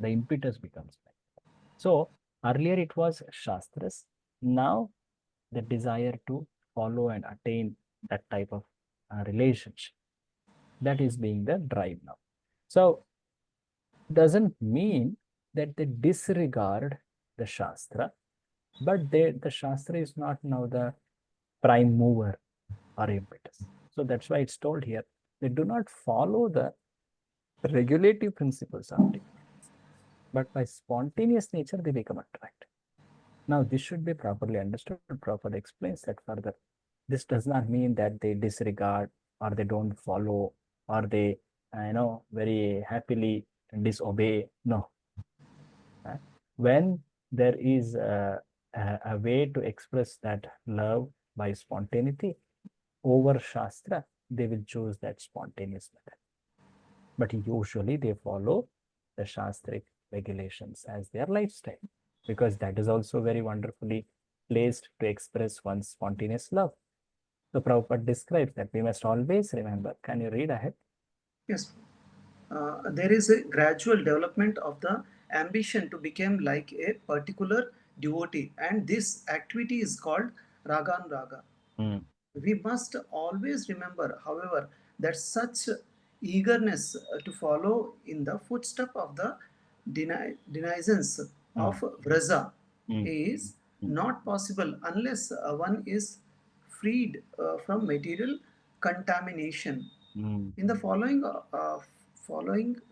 The impetus becomes like that. So earlier it was Shastras, now the desire to follow and attain that type of relationship. That is being the drive now. So doesn't mean that they disregard the Shastra, but the Shastra is not now the prime mover or impetus. So that's why it's told here, they do not follow the regulative principles of it, but by spontaneous nature, they become attracted. Now, this should be properly understood. Prabhupada explains that further. This does not mean that they disregard or they don't follow or they, very happily disobey. No. When there is a way to express that love by spontaneity over Shastra, they will choose that spontaneous method. But usually they follow the Shastric regulations as their lifestyle, because that is also very wonderfully placed to express one's spontaneous love. So Prabhupada describes that we must always remember. Can you read ahead? Yes. There is a gradual development of the ambition to become like a particular devotee, and this activity is called Raga. We must always remember, however, that such eagerness to follow in the footstep of the denizens of Vraja is not possible unless one is freed from material contamination. In the following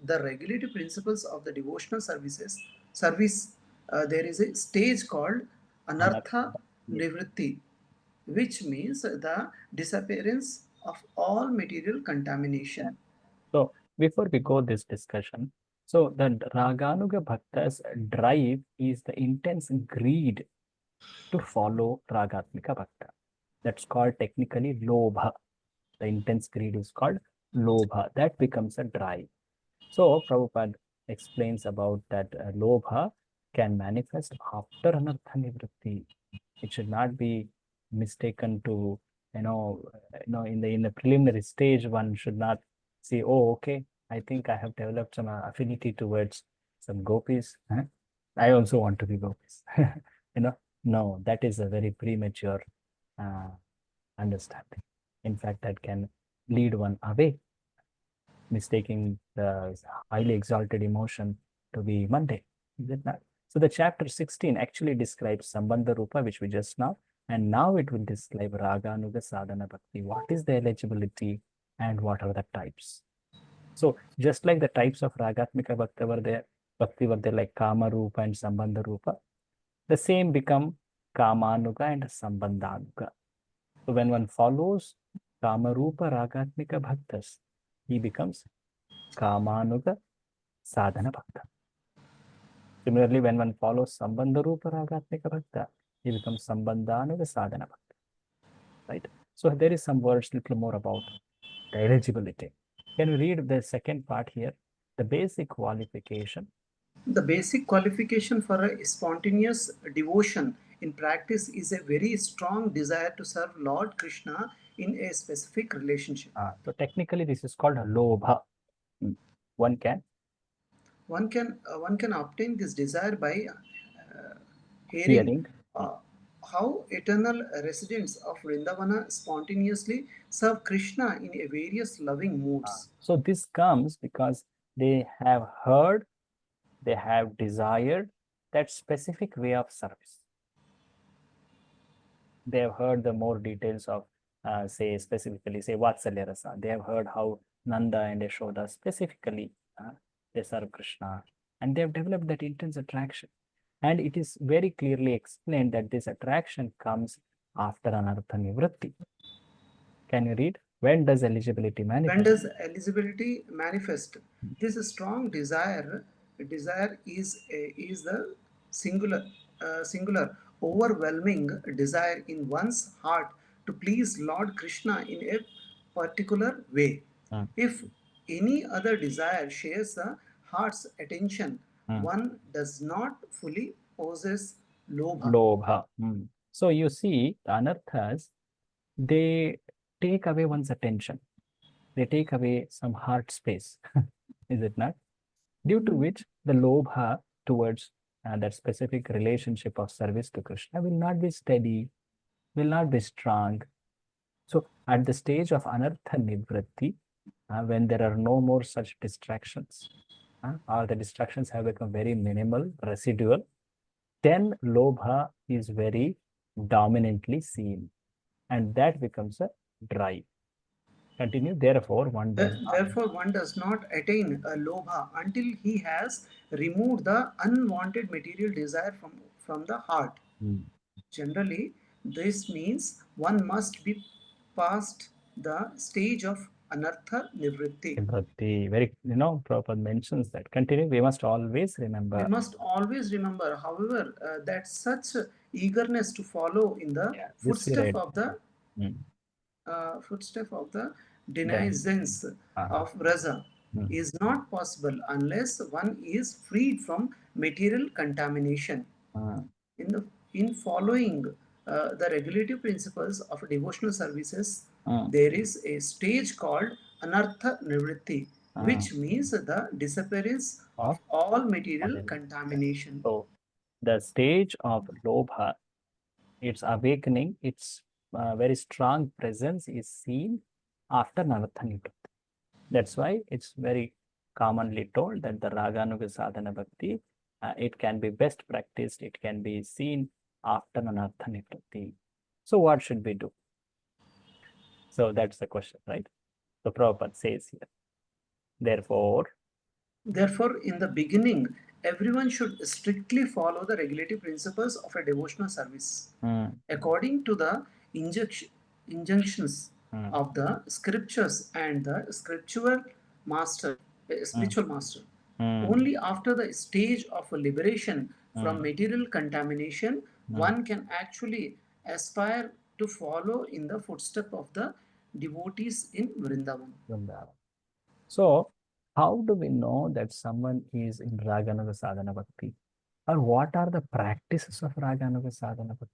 the regulative principles of the devotional service, there is a stage called Anartha Nivritti, which means the disappearance of all material contamination. So before we go this discussion, so the Raganuga Bhakta's drive is the intense greed to follow Ragatmika Bhakta. That's called technically Lobha. The intense greed is called Lobha. That becomes a drive. So Prabhupada explains about that Lobha can manifest after Anartha Nivritti. It should not be mistaken to, in the preliminary stage, one should not say, oh, okay, I think I have developed some affinity towards some gopis. Huh? I also want to be gopis. No, that is a very premature understanding. In fact, that can lead one away, mistaking the highly exalted emotion to be mundane. Is it not? So the chapter 16 actually describes Sambandha Rupa, which we just now, and now it will describe Raganuga Sadhana Bhakti. What is the eligibility and what are the types? So just like the types of Ragatmika Bhakti were there like Kama Rupa and Sambandha Rupa, the same become Kamanuga and Sambandhanuga. So when one follows Kamarupa Ragatmika Bhaktas, he becomes Kamanuga Sadhana Bhakta. Similarly, when one follows Sambandha Rupa Ragatmika Bhakta, he becomes Sambandhanuga Sadhana Bhakta. Right? So there is some words little more about the eligibility. Can you read the second part here? The basic qualification. The basic qualification for a spontaneous devotion in practice is a very strong desire to serve Lord Krishna in a specific relationship. So technically, this is called Lobha. One can One can obtain this desire by hearing. how eternal residents of Vrindavana spontaneously serve Krishna in a various loving moods. So this comes because they have heard, they have desired that specific way of service. They have heard the more details of, say Vatsalya Rasa. They have heard how Nanda and Yashoda specifically they serve Krishna, and they have developed that intense attraction. And it is very clearly explained that this attraction comes after Anartha Nivritti. Can you read? When does eligibility manifest? When does eligibility manifest? This strong desire is the singular, overwhelming desire in one's heart to please Lord Krishna in a particular way. If any other desire shares the heart's attention, one does not fully possess lobha. Lobha. So you see, the anarthas, they take away one's attention. They take away some heart space, is it not? Due to which the lobha towards that specific relationship of service to Krishna will not be steady, will not be strong. So at the stage of anartha nivritti, when there are no more such distractions, or the distractions have become very minimal, residual, then lobha is very dominantly seen, and that becomes a drive. Continue. Therefore, one does not attain a lobha until he has removed the unwanted material desire from the heart. Generally, this means one must be past the stage of anartha nivritti. Very, Prabhupada mentions that. Continue. We must always remember. We must always remember, however, that such eagerness to follow in the footstep of the denizens of Raja is not possible unless one is freed from material contamination. In following the regulative principles of devotional services, there is a stage called anartha nivritti, which means the disappearance of all material contamination. So, the stage of lobha, its awakening, its very strong presence is seen after anartha nivritti. That's why it's very commonly told that the raganuga sadhana bhakti, it can be best practiced, it can be seen after anartha nivritti. So what should we do? So that's the question, right? So Prabhupada says here, therefore, in the beginning, everyone should strictly follow the regulative principles of a devotional service. According to the injunctions of the scriptures and the spiritual master. Only after the stage of liberation from material contamination, one can actually aspire to follow in the footsteps of the devotees in Vrindavan. So, how do we know that someone is in Raganuga Sadhana Bhakti? Or what are the practices of Raganuga Sadhana Bhakti?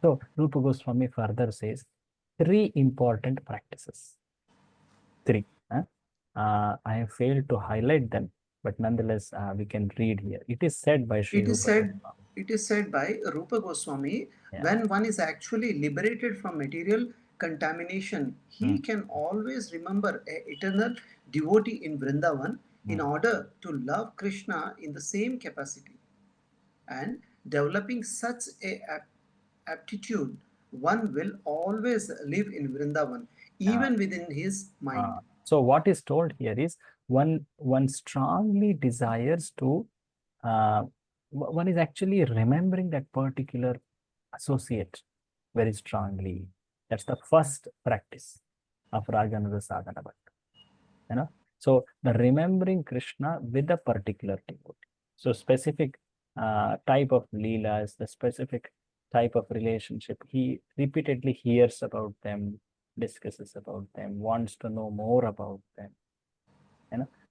So, Rupa Goswami further says, 3 important practices. 3. I have failed to highlight them, but nonetheless, we can read here. It is said by Sri It is said by Rupa Goswami, when one is actually liberated from material contamination, he can always remember an eternal devotee in Vrindavan in order to love Krishna in the same capacity. And developing such a aptitude, one will always live in Vrindavan, even within his mind. So what is told here is one strongly desires to, one is actually remembering that particular associate very strongly. That's the first practice of Raganuga Sadhana Bhakti. So the remembering Krishna with a particular devotee. So specific type of leelas, the specific type of relationship, he repeatedly hears about them, discusses about them, wants to know more about them.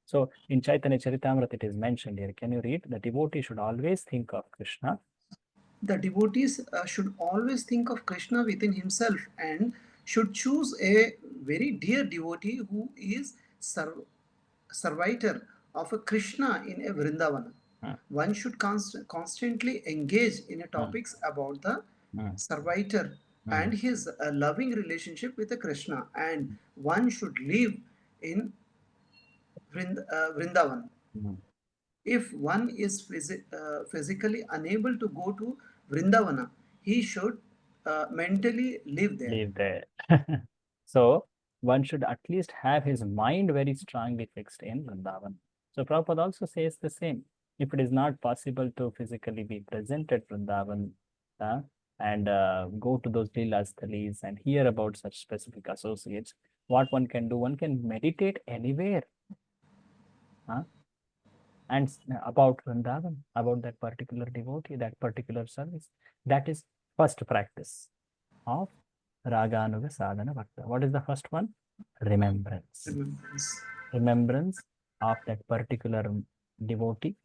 So in Chaitanya Charitamrita it is mentioned here. Can you read? The devotee should always think of Krishna. The devotees should always think of Krishna within himself and should choose a very dear devotee who is servitor of a Krishna in a Vrindavana. One should constantly engage in topics about the servitor and his loving relationship with the Krishna, and one should live in Vrindavan. If one is physically unable to go to Vrindavana, he should mentally live there. So one should at least have his mind very strongly fixed in Vrindavan. So Prabhupada also says the same. If it is not possible to physically be present at Vrindavan, and go to those lila thalis and hear about such specific associates, what one can do, one can meditate anywhere. And about Vrindavan, about that particular devotee, that particular service. That is first practice of Raganuga Sadhana Bhakta. What is the first one? Remembrance. Remembrance of that particular devotee,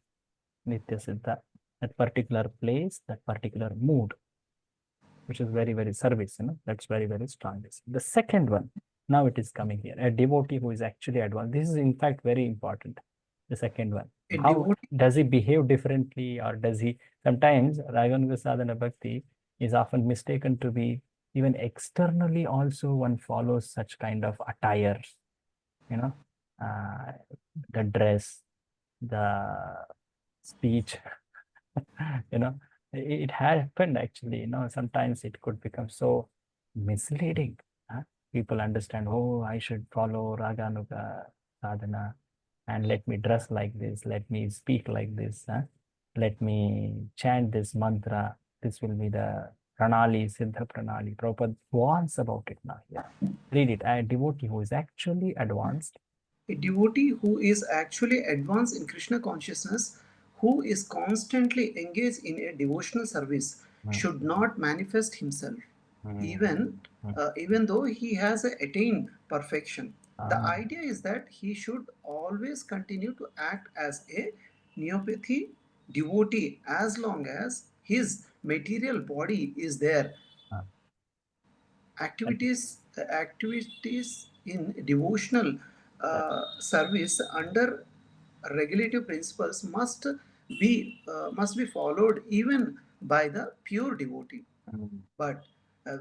Nitya Siddha, that particular place, that particular mood, which is very, very service, that's very, very strong. The second one, now it is coming here, a devotee who is actually advanced. This is in fact very important. The second one, how does he behave differently, or does he, sometimes Raganuga Sadhana Bhakti is often mistaken to be even externally also one follows such kind of attire, the dress, the speech, it happened actually, sometimes it could become so misleading. People understand, oh, I should follow Raganuga Sadhana and let me dress like this, let me speak like this, let me chant this mantra. This will be the Pranali, Siddha Pranali. Prabhupada warns about it now here. Read it. A devotee who is actually advanced. A devotee who is actually advanced in Krishna consciousness, who is constantly engaged in a devotional service, should not manifest himself, even though he has attained perfection. The idea is that he should always continue to act as a neopathy devotee as long as his material body is there. Activities in devotional service under regulative principles must be followed even by the pure devotee. But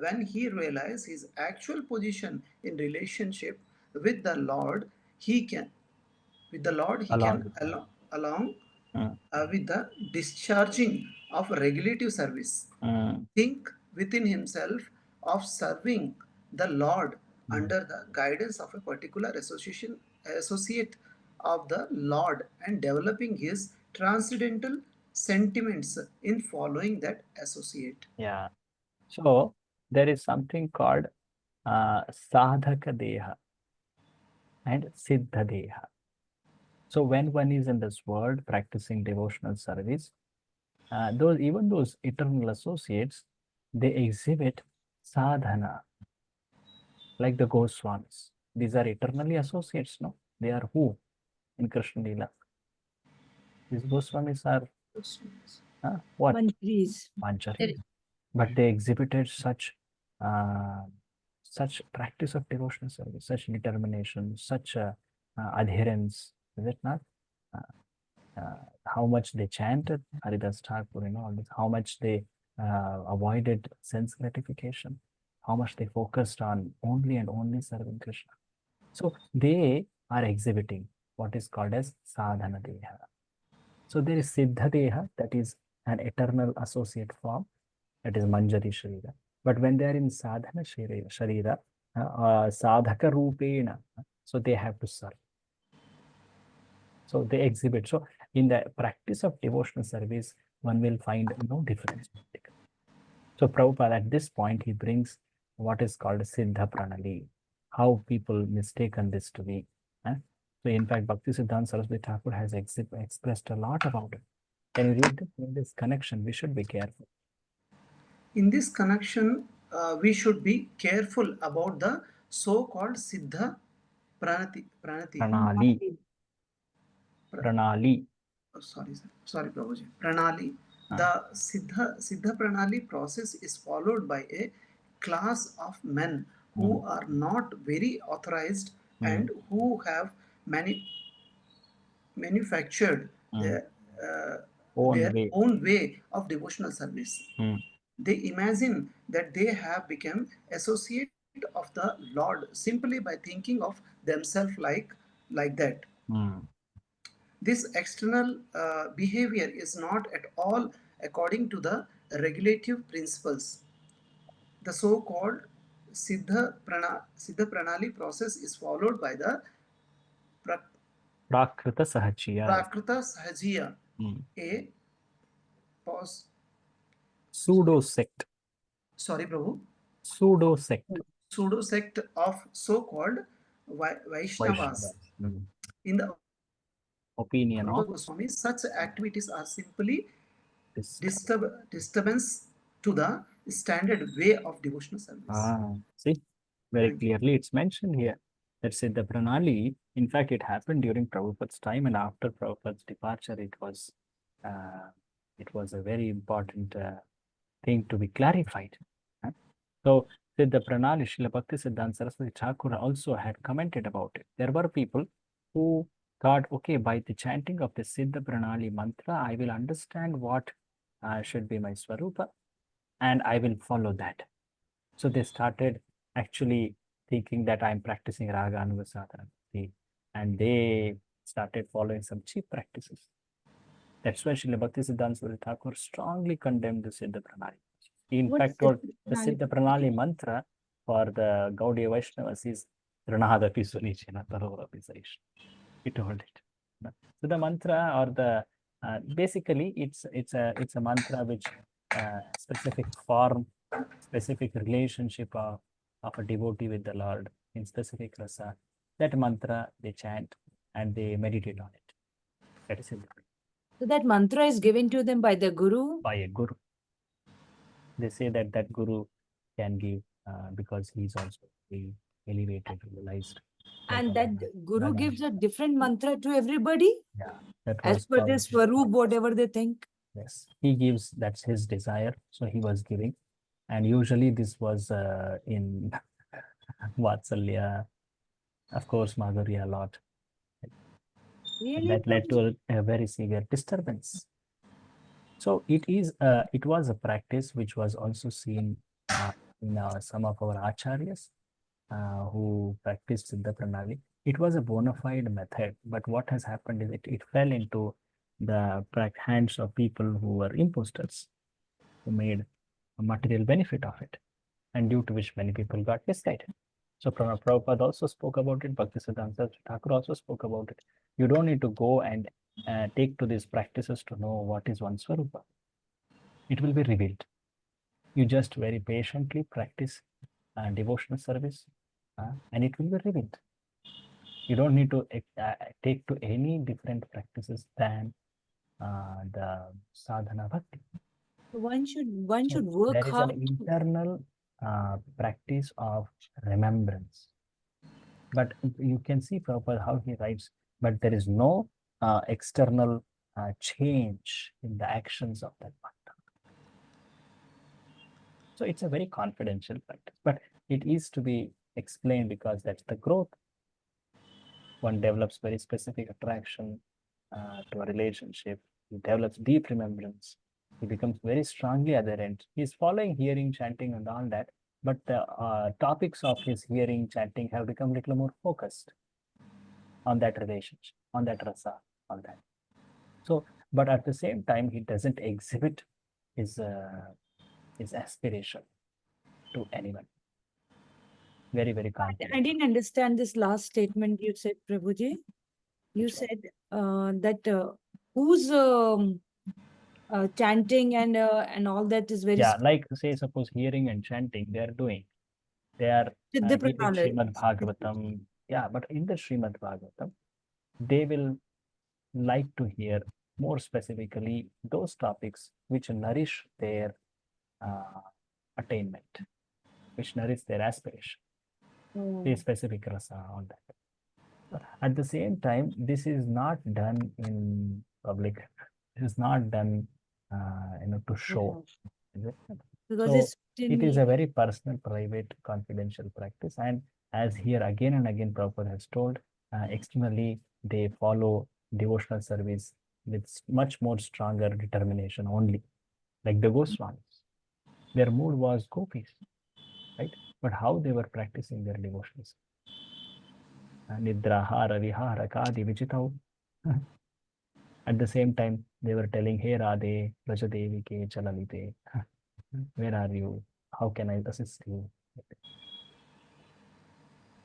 when he realizes his actual position in relationship with the Lord, he can along with the discharging of regulative service, think within himself of serving the Lord under the guidance of a particular associate of the Lord, and developing his transcendental sentiments in following that associate. Yeah. So there is something called Sadhaka Deha and Siddha Deha. So when one is in this world practicing devotional service, those eternal associates, they exhibit sadhana, like the Goswamis. These are eternally associates, no? They are who in Krishna Lila? These Goswamis are what? Manjaris. Manjaris. But they exhibited such practice of devotional service, such determination, such adherence, is it not? How much they chanted Haridas Thakur, all this, how much they avoided sense gratification, how much they focused on only and only serving Krishna. So they are exhibiting what is called as sadhana deha. So there is siddha deha, that is an eternal associate form, that is manjari sharira. But when they are in sadhana sharira, sadhaka rupena, so they have to serve. So they exhibit. So in the practice of devotional service, one will find no difference. So Prabhupada at this point, he brings what is called Siddha Pranali, how people mistaken this to be. So in fact, Bhakti Siddhanta Saraswati Thakur has expressed a lot about it. Can you read this? In this connection, we should be careful. In this connection, we should be careful about the so-called Siddha Pranali. Oh, sorry, Prabhuji. Pranali. The Siddha Pranali process is followed by a class of men who are not very authorized and who have manufactured their own way of devotional service. They imagine that they have become associate of the Lord simply by thinking of themselves like that. This external behavior is not at all according to the regulative principles. The so-called Siddha Pranali process is followed by the Prakrita Sahajiya, a pseudo sect. Sorry, Prabhu. Pseudo sect. Pseudo sect of so-called Vaishnavas. In the Opinion of Goswami, such activities are simply this. disturbance to the standard way of devotional service. See, very Thank you. clearly it's mentioned here. That's it. The Pranali, in fact, it happened during Prabhupada's time, and after Prabhupada's departure, it was a very important thing to be clarified. So, the Pranali, Srila Bhakti Siddhanta Saraswati Thakur also had commented about it. There were people who thought, okay, by the chanting of the Siddha Pranali mantra, I will understand what should be my Swarupa, and I will follow that. So they started actually thinking that I'm practicing Raga Anuvasadhana, and they started following some cheap practices. That's why Srila Bhakti Siddhanta Saraswati Thakur strongly condemned the Siddha Pranali. He in fact told the Siddha Pranali mantra for the Gaudiya Vaishnavas is Ranada Pisunichena Tarovara Pisaish. He told it. So the mantra or the basically it's a mantra which specific form, specific relationship of a devotee with the Lord in specific rasa. That mantra they chant and they meditate on it. That is it. So that mantra is given to them by the Guru? By a Guru. They say that that Guru can give because he is also elevated, realized. And that Guru gives a different mantra to everybody? Yeah. That as was per their Swaroop, whatever they think? Yes. He gives, that's his desire. So he was giving. And usually this was in Vatsalya, of course, Madhurya a lot. Really? That led to a very severe disturbance. So it was a practice which was also seen in some of our acharyas who practiced Siddha Pranali. It was a bona fide method, but what has happened is it fell into the hands of people who were imposters, who made a material benefit of it, and due to which many people got misguided. So Prabhupada also spoke about it, Bhaktisiddhanta Thakur also spoke about it. You don't need to go and take to these practices to know what is one's Swarupa. It will be revealed. You just very patiently practice devotional service and it will be revealed. You don't need to take to any different practices than the sadhana bhakti. One should work there is hard. an internal practice of remembrance. But you can see Prabhupada how he writes, but there is no external change in the actions of that mantra. So it's a very confidential practice, but it is to be explained because that's the growth. One develops very specific attraction to a relationship. He develops deep remembrance. He becomes very strongly adherent. He's following hearing, chanting, and all that. But the topics of his hearing, chanting have become a little more focused on that relationship, on that rasa, on that. So, but at the same time, he doesn't exhibit his aspiration to anyone. Very, very confident. I didn't understand this last statement you said, Prabhuji. You said that who's chanting and all that is very like say suppose hearing and chanting they are doing. They are Siddha reading Pranali. Srimad Bhagavatam. Yeah, but in the Srimad Bhagavatam, they will like to hear more specifically those topics which nourish their attainment, which nourish their aspiration. The specific rasa on that. At the same time, this is not done in public. This is not done, to show. Because So it's it is a very personal, private, confidential practice. And as here again and again Prabhupada has told, externally they follow devotional service with much more stronger determination only, like the Goswamis. Their mood was gopis, right? But how they were practicing their devotions. Nidrahara, Vihara, Kadi, Vichitau. At the same time, they were telling, Hey Radhe, Rajadevike, Chalalite. Where are you? How can I assist you?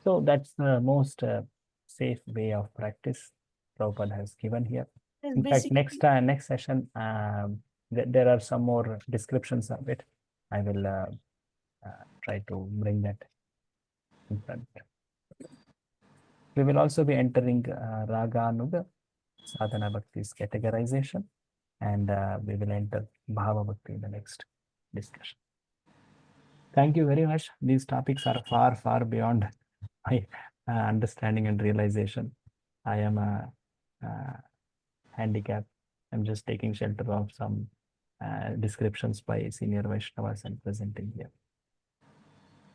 So that's the most safe way of practice Prabhupada has given here. In fact, next session, there are some more descriptions of it. I will try to bring that in front. We will also be entering Raga Nuga Sadhana Bhakti's categorization, and we will enter Bhava Bhakti in the next discussion. Thank you very much. These topics are far, far beyond my understanding and realization. I am a handicap. I'm just taking shelter of some descriptions by senior Vaishnavas and presenting here.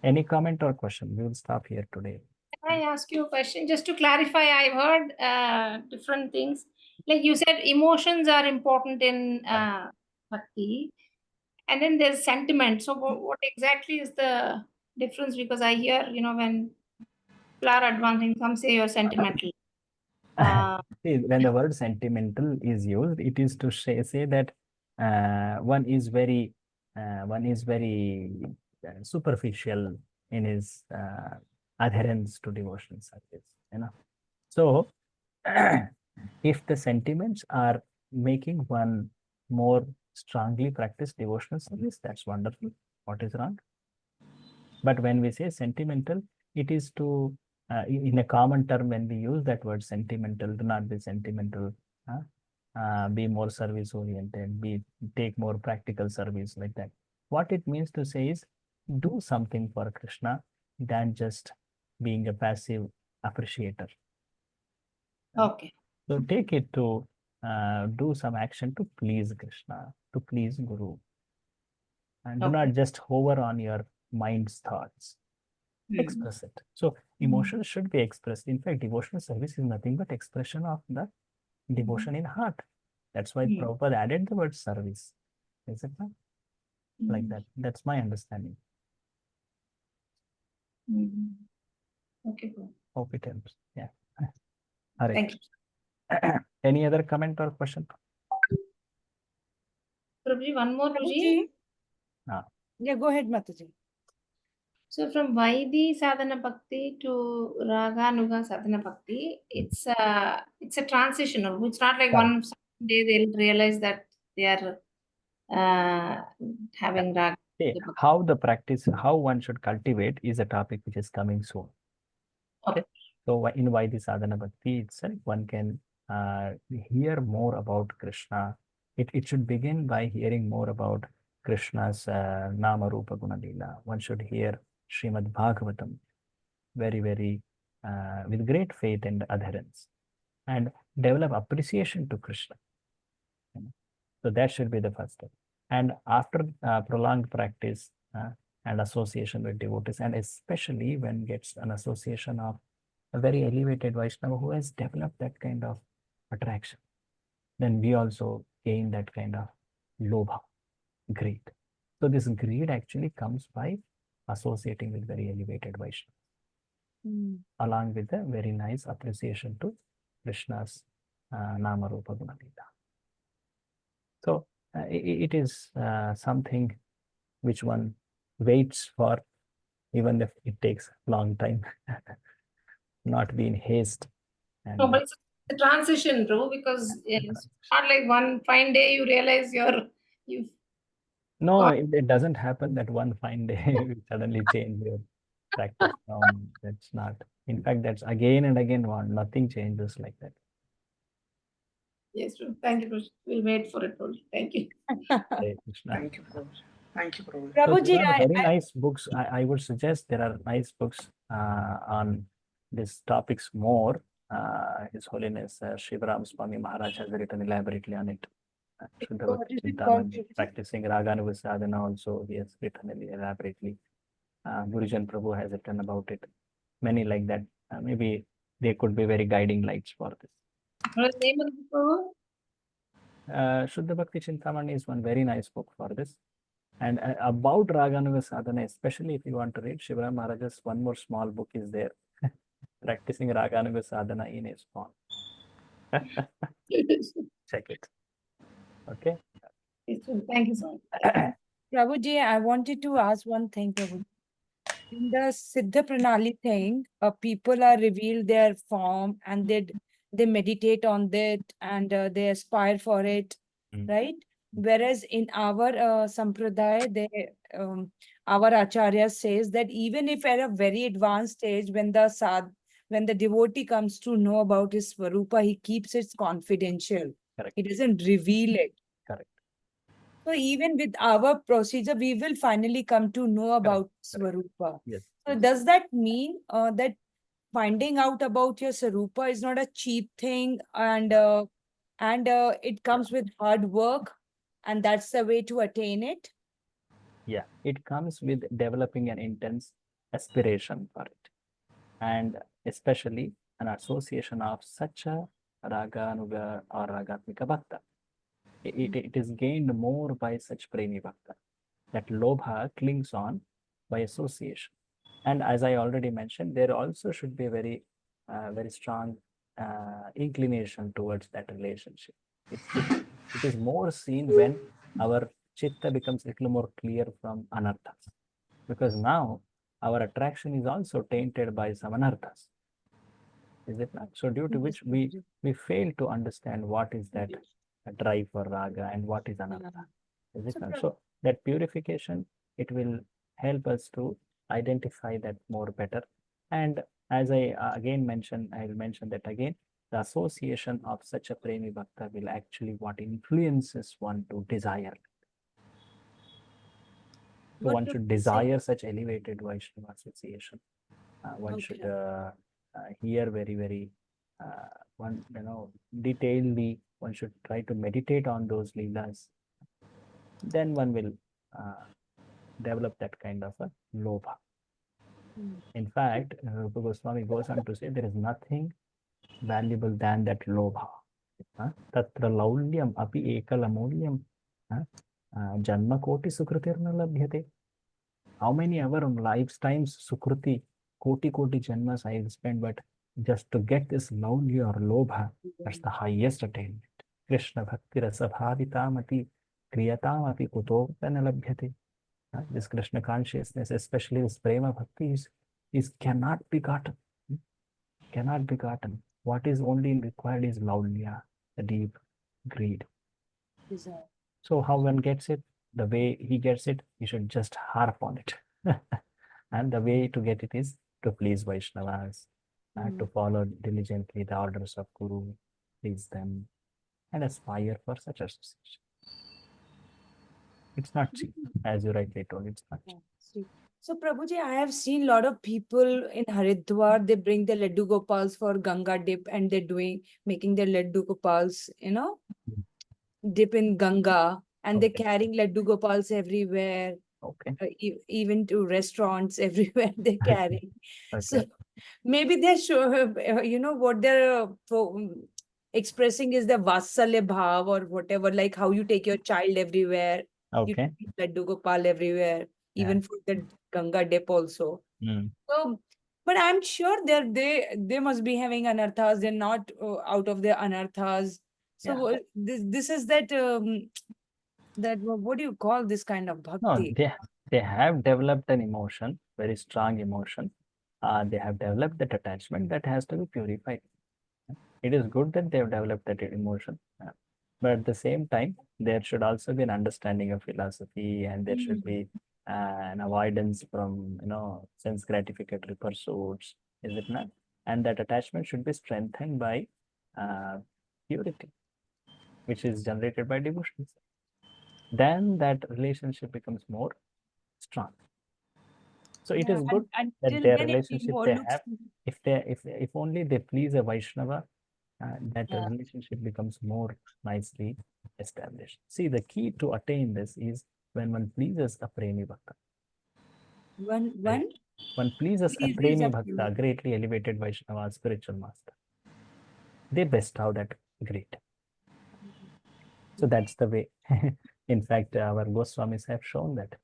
Any comment or question? We will stop here today. Can I ask you a question? Just to clarify, I've heard different things. Like you said, emotions are important in bhakti, and then there's sentiment. So what exactly is the difference? Because I hear, when people are advancing, some say you're sentimental. See, when the word sentimental is used, it is to say that one is very superficial in his adherence to devotional service. So, if the sentiments are making one more strongly practice devotional service, that's wonderful. What is wrong? But when we say sentimental, it is to in a common term, when we use that word sentimental, do not be sentimental. Be more service oriented. Take more practical service, like that. What it means to say is do something for Krishna than just being a passive appreciator. Okay. So take it to do some action to please Krishna, to please Guru, and do not just hover on your mind's thoughts. Express it. So emotions should be expressed. In fact, devotional service is nothing but expression of the devotion in heart. That's why Prabhupada added the word service. Is it not? Like that. That's my understanding. Okay. Hope it helps. Yeah. All right. Thank you. Any other comment or question? Prabhuji, one more, Prabhuji? Prabhuji. Yeah, go ahead, Mataji. So from Vaidhi Sadhana Bhakti to Raga Nuga Sadhana Bhakti, it's a transition. It's not like one day they'll realize that they are having Raga. How the practice, how one should cultivate is a topic which is coming soon. Okay. So in Vaidhi Sadhana Bhakti itself, one can hear more about Krishna. It should begin by hearing more about Krishna's Nama Rupa Guna Leela. One should hear Srimad Bhagavatam very, very with great faith and adherence, and develop appreciation to Krishna. So that should be the first step. And after prolonged practice and association with devotees, and especially when gets an association of a very elevated Vaishnava who has developed that kind of attraction, then we also gain that kind of lobha, greed. So this greed actually comes by associating with very elevated Vaishnavas, along with a very nice appreciation to Krishna's Nama Rupa Guna Leela. So it is something which one waits for, even if it takes a long time, not be in haste. And no, but it's a transition, bro, because it's not like one fine day you realize you've. No, it doesn't happen that one fine day you suddenly change your practice. That's not. In fact, that's again and again one. Nothing changes like that. Yes, true. Thank you, Prabhuji. We'll wait for it, Prabhuji. Thank you. Hare Krishna. Thank you, Prabhuji. Thank you, Prabhuji. So Prabhuji, there are very nice books. I would suggest there are nice books on these topics more. His Holiness Shivaram Swami Maharaj has written elaborately on it. Shuddha What Bhakti is it called, Chintamani, Prabhuji? practicing Raganuga Sadhana also, he has written elaborately. Gurujan Prabhu has written about it. Many like that. Maybe they could be very guiding lights for this. What is the name of the book? Shuddha Bhakti Chintamani is one very nice book for this. And about Raganuga Sadhana, especially if you want to read, Shivaram Maharaj's one more small book is there. Practicing Raganuga Sadhana in his form. Check it. Okay. Yes, true. Thank you so much. Prabhuji, I wanted to ask one thing, Prabhuji. In the Siddha Pranali thing, people are revealed their form and they meditate on that and they aspire for it, right? Whereas in our sampradaya, our Acharya says that even if at a very advanced stage, when the devotee comes to know about his Swarupa, he keeps it confidential. Correct. He doesn't reveal it. Correct. So even with our procedure, we will finally come to know about Swarupa. Yes. So does that mean that finding out about your Swarupa is not a cheap thing, and it comes with hard work, and that's the way to attain it? Yeah, it comes with developing an intense aspiration for it, and especially an association of such a raganuga or ragatmika bhakta. It is gained more by such premi bhakta. That lobha clings on by association. And as I already mentioned, there also should be a very strong inclination towards that relationship. It is more seen when our chitta becomes a little more clear from anarthas, because now our attraction is also tainted by some anarthas, is it not? So due to which we fail to understand what is that drive for raga and what is anartha, is it not? So that purification, it will help us to identify that more better. And as I again mentioned, I will mention that again, the association of such a premi bhakta will actually what influences one to desire. So one should desire such elevated Vaishnava association. One should hear very one detailedly. One should try to meditate on those leelas. Then one will develop that kind of a lobha. In fact, Rupa Goswami goes on to say there is nothing valuable than that lobha. Tatra laulyam api ekalamulyam janma koti sukritirna labhyate. How many our lifetimes sukruti, koti janmas I have spent, but just to get this laulya or lobha, that's the highest attainment. Krishna bhakti rasabhavitamati kriyatamati kutopana labhyate. This Krishna consciousness, especially this prema bhakti, is cannot be gotten. Cannot be gotten. What is only required is laulya, the deep greed. So how one gets it? The way he gets it, he should just harp on it. And the way to get it is to please Vaishnavas, to follow diligently the orders of Guru, please them, and aspire for such association. It's not cheap, as you rightly told, it's not cheap. So Prabhuji, I have seen a lot of people in Haridwar, they bring the Laddu Gopals for Ganga dip, and they're making their Laddu Gopals, dip in Ganga, and they're carrying Laddu Gopals everywhere. Even to restaurants, everywhere they carry. So maybe they're sure, what they're expressing is the Vatsalya Bhav or whatever, like how you take your child everywhere. You take Laddu Gopal everywhere, even for the Ganga dip also. So, but I'm sure they must be having anarthas. They're not out of their anarthas. So this is that that what do you call this kind of bhakti? No, they have developed an emotion, very strong emotion. They have developed that attachment that has to be purified. It is good that they have developed that emotion, but at the same time, there should also be an understanding of philosophy, and there should be an avoidance from sense gratificatory pursuits, is it not? And that attachment should be strengthened by purity, which is generated by devotion. Then that relationship becomes more strong. So it is good that their relationship they have, if only they please a Vaishnava, that relationship becomes more nicely established. See, the key to attain this is when one pleases a premi bhakta. One pleases a premi bhakta, greatly elevated Vaishnava, spiritual master. They bestow that great. So that's the way. In fact, our Goswamis have shown that.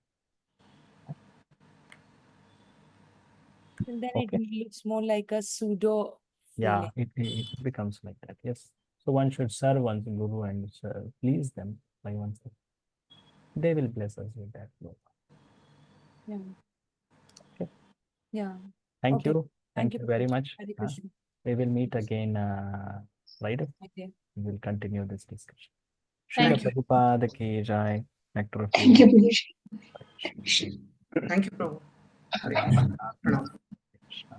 And then it looks more like a pseudo. Yeah, it becomes like that. Yes. So one should serve one's Guru and please them by oneself. They will bless us with that. Yeah. Okay. Yeah. Thank you. Thank you very much. Hare We will meet again Friday. Okay. We will continue this discussion. Thank Srila Prabhupada ki jai. nectar of Thank you, devotion. Prabhu. Thank you, Prabhu. Hare Krishna. Pranam. Krishna.